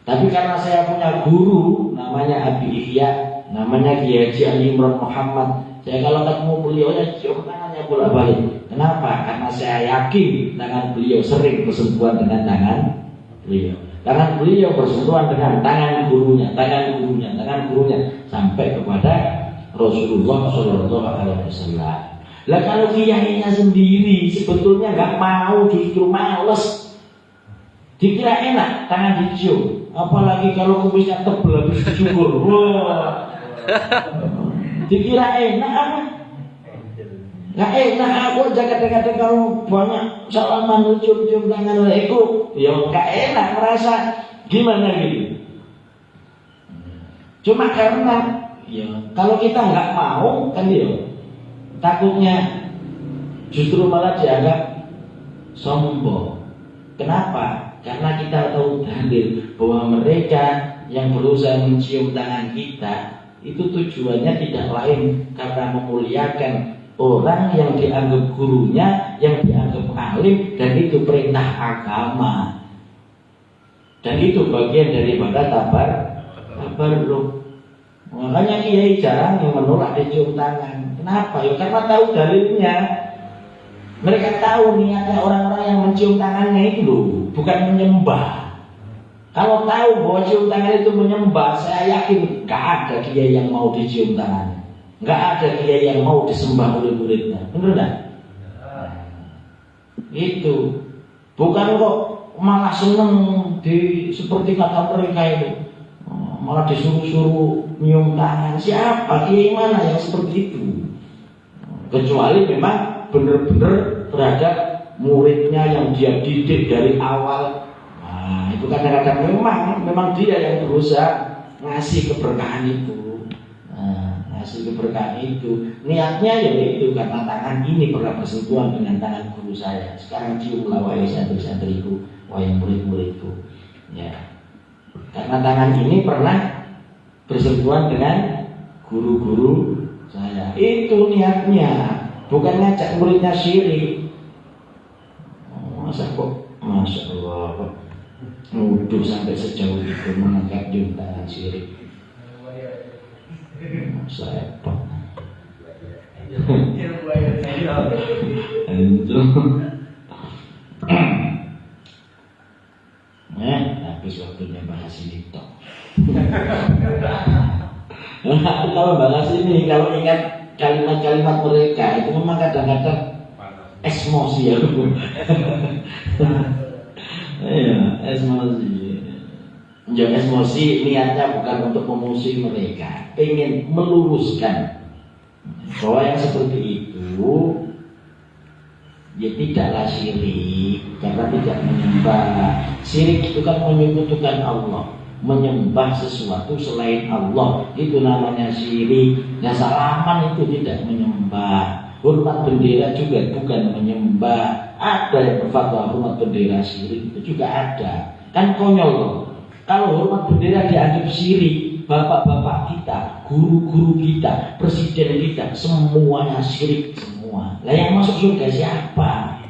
Tapi karena saya punya guru namanya Abi Ihya, namanya Kiai Haji Ali Imran Muhammad, saya kalau ketemu beliau ya cium tangannya bolak-balik. Kenapa? Karena saya yakin tangan beliau sering bersentuhan dengan tangan beliau. Tangan beliau bersentuhan dengan tangan gurunya, tangan gurunya, tangan gurunya, sampai kepada Rasulullah Shallallahu Alaihi Wasallam. Lah kalau kiainya sendiri sebetulnya nggak mau, justru males. Dikira enak tangan dicium, apalagi kalau kumisnya tebal habis dicukur. Wah. Dikira enak apa? Nggak enak aku kadang-kadang kalau banyak salaman cium-cium tangan aku, ya nggak enak, merasa gimana gitu. Cuma karena ya kalau kita nggak mau kan ya takutnya justru malah dianggap sombong. Kenapa? Karena kita tahu dalil bahwa mereka yang berusaha mencium tangan kita itu tujuannya tidak lain karena memuliakan orang yang dianggap gurunya, yang dianggap alim, dan itu perintah agama. Dan itu bagian daripada tabarruk. Makanya kiai jarang yang menolak dicium tangan. Kenapa? Ya karena tahu dalilnya. Mereka tahu niatnya orang-orang yang mencium tangannya itu loh, bukan menyembah. Kalau tahu bahwa cium tangan itu menyembah, saya yakin gak ada kiai yang mau dicium tangannya, gak ada kiai yang mau disembah oleh muridnya. Benar gak? Itu bukan kok malah seneng di seperti kata mereka itu, malah disuruh-suruh nyium tangan. Siapa kiai mana yang seperti itu? Kecuali memang benar-benar terhadap muridnya yang dia didik dari awal. Nah, itu kadang-kadang memang dia yang berusaha ngasih keberkahan itu. Nah, ngasih keberkahan itu. Niatnya ya itu karena tangan ini pernah bersentuhan dengan tangan guru saya. Sekarang ciumlah wahai santri-santriku, wahai murid-muridku. Ya. Karena tangan ini pernah bersentuhan dengan guru-guru saya. Itu niatnya. Bukan ngajak muridnya syirik. Masa kok, Masya Allah, nuduh sampai sejauh itu mengangkat juntaan syirik. Saya apa? Habis waktunya bahas ini toh. Kalau bahas ini, kalau ingat kalimat-kalimat mereka itu memang kadang-kadang emosi ya. Iya, emosi. Menjaga emosi niatnya bukan untuk memusuhi mereka, pengen meluruskan bahwa yang seperti itu ya tidaklah syirik, karena tidak menyembah. Syirik itu kan menyekutukan Allah, menyembah sesuatu selain Allah, itu namanya syirik. Nah, salaman itu tidak menyembah. Hormat bendera juga bukan menyembah. Ada yang berfatwa hormat bendera syirik, itu juga ada. Kan konyol loh. Kalau hormat bendera dianggap syirik, bapak-bapak kita, guru-guru kita, presiden kita, semuanya syirik semua. Lah yang masuk surga siapa?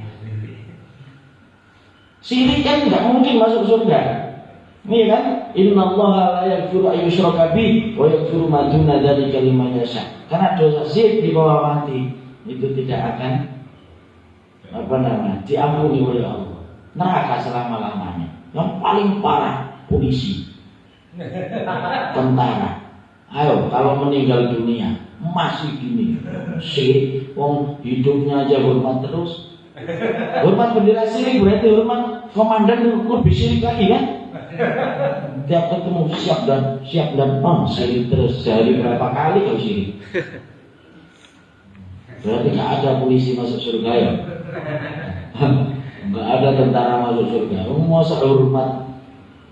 Syirik kan nggak mungkin masuk surga. Ini kan, innallaha la yaghfiru an yushraka bihi wa yaghfiru ma duna dzalika liman yasha. Karena dosa syirik di bawah mati itu tidak akan diampuni oleh Allah. Neraka selama-lamanya. Yang paling parah polisi, tentara. Ayo, kalau meninggal dunia masih gini, syirik, wong hidupnya aja hormat terus. Hormat bendera syirik berarti hormat komandan lebih syirik lagi kan? Tiap ketemu siap dan syirik terus. Sehari berapa kali kau syirik? Berarti nggak ada polisi masuk surga ya? Nggak ada tentara masuk surga. Masa hormat?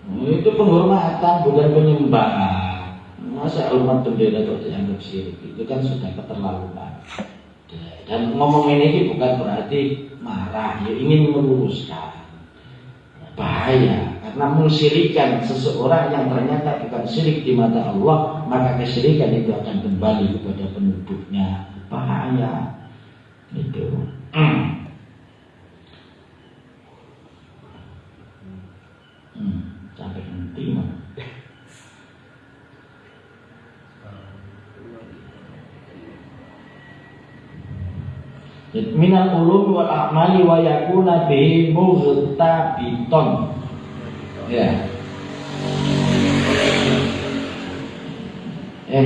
Itu penghormatan bukan penyembahan. Masa hormat bendera kok dianggap syirik? Itu kan sudah keterlaluan. Dan ngomong ini bukan berarti marah, ya ingin meluruskan. Bahaya, karena mensyirikkan seseorang yang ternyata bukan syirik di mata Allah, maka kesyirikan itu akan kembali kepada penduduknya. Bahaya. Itu. Sampai nanti mah. Minal ulum wal a'mali wa yakuna bihi mughtabiton. Ya.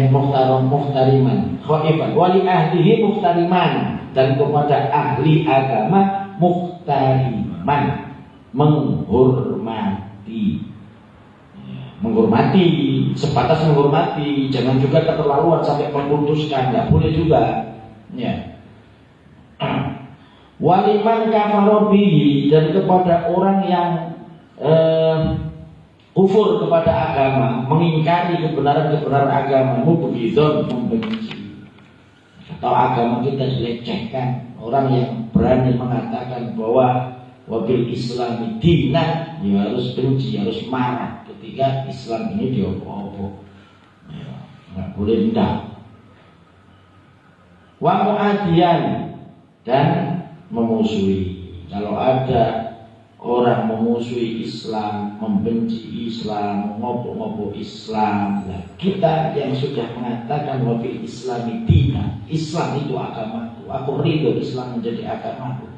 Muhtariman khaifan wali ahlihi muhtariman, dan kepada ahli agama muhtariman, menghormati. Menghormati, sebatas menghormati, jangan juga keterlaluan sampai memutuskan, nggak boleh juga. Ya. Waliman kafarobihi, dan kepada orang yang kufur kepada agama, mengingkari kebenaran agama, mubghidon, membenci. Atau agama kita dilecehkan, orang yang berani mengatakan bahwa wabil Islami dinan, ya harus benci, harus marah ketika Islam ini diopo-opo. Ya, nggak boleh ndak. Wa mu'adiyan, dan memusuhi. Kalau ada orang memusuhi Islam, membenci Islam, ngopo-ngopo Islam, nah kita yang sudah mengatakan wabil Islami dina, Islam itu agamaku, aku ridho Islam menjadi agamaku,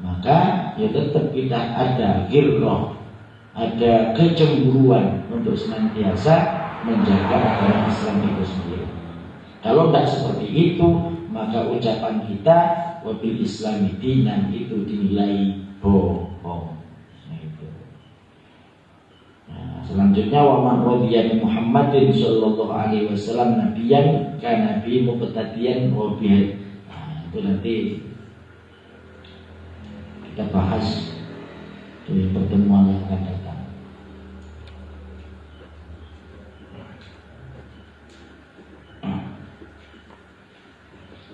maka ya tetap kita ada ghirrah, ada kecemburuan untuk senantiasa menjaga agama Islam itu sendiri. Kalau tidak seperti itu, maka ucapan kita wabil Islami dinan itu dinilai bohong. Selanjutnya wa man radiya bi Muhammadin sallallahu alaihi wasallam nabiyan kana nabi muqtadiyan wa bihi. Itu nanti kita bahas di pertemuan yang akan datang.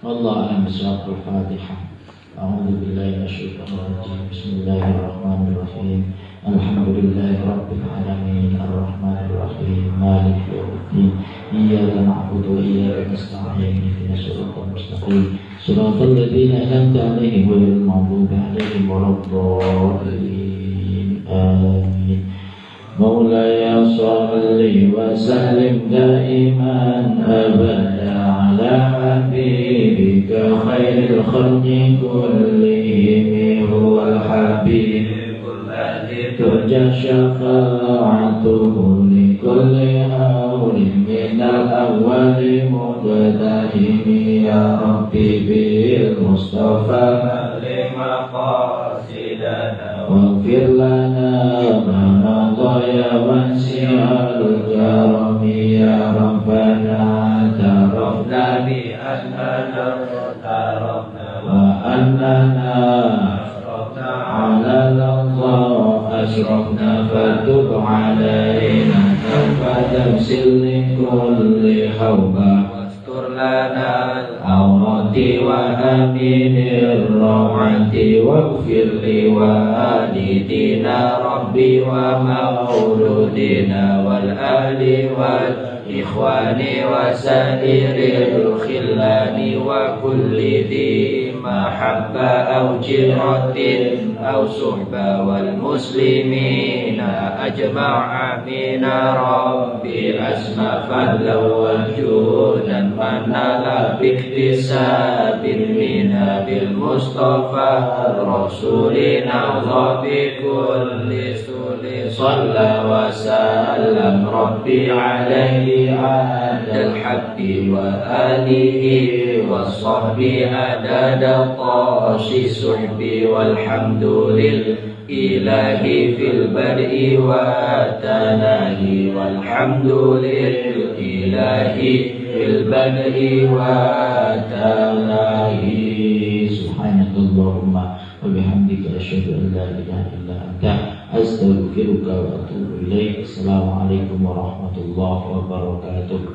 Wallahu a'lam bishawab. Al-Fatihah. A'udzu billahi minasyaitonir rajim. Bismillahirrahmanirrahim. Alhamdulillahi rabbil alamin, arrahmanir rahim, maliki yaumiddin. Iyyaka na'budu wa iyyaka nasta'in. Ihdinas siratal mustaqim. Shiratal ladzina an'amta 'alaihim ghairil maghdubi 'alaihim waladdallin. Amin. Maulaya shalli wa sallim daiman abada ala habibika khairil khalqi kullihim huwal habib. Turja syafa'atuhu li kulli hawlin minal awwali mudadahimi ya Rabbi bil Mustafa lima qasidana waghfir lana ma nadaya واسع الكرم يا ربنا اعترفنا بأننا اقتربنا وأننا أشرفنا على الله أشرفنا فتب علينا توبة تمسل لكل خوبة واستر لنا العورات وأمين الروعة واغفر لوالدينا ربي ومولودنا والآل والإخوان وسائر الخلان وكل ذي محبة أو جرة أو صحبة والمسلمين أجمع آمين ربي أسمى فضلا وجودا منال باكتساب منا بالمصطفى رسولنا بكل سول صلى وسلم ربي عليه عدد الحق وآله والصحب عدد طاشي السحب والحمد لله في البدء والتناهي والحمد لله في البدء والتناهي سبحانك اللهم وبحمدك أشهد أن لا إله إلا أنت أستغفرك وأتوب إليك. السلام عليكم ورحمة الله وبركاته.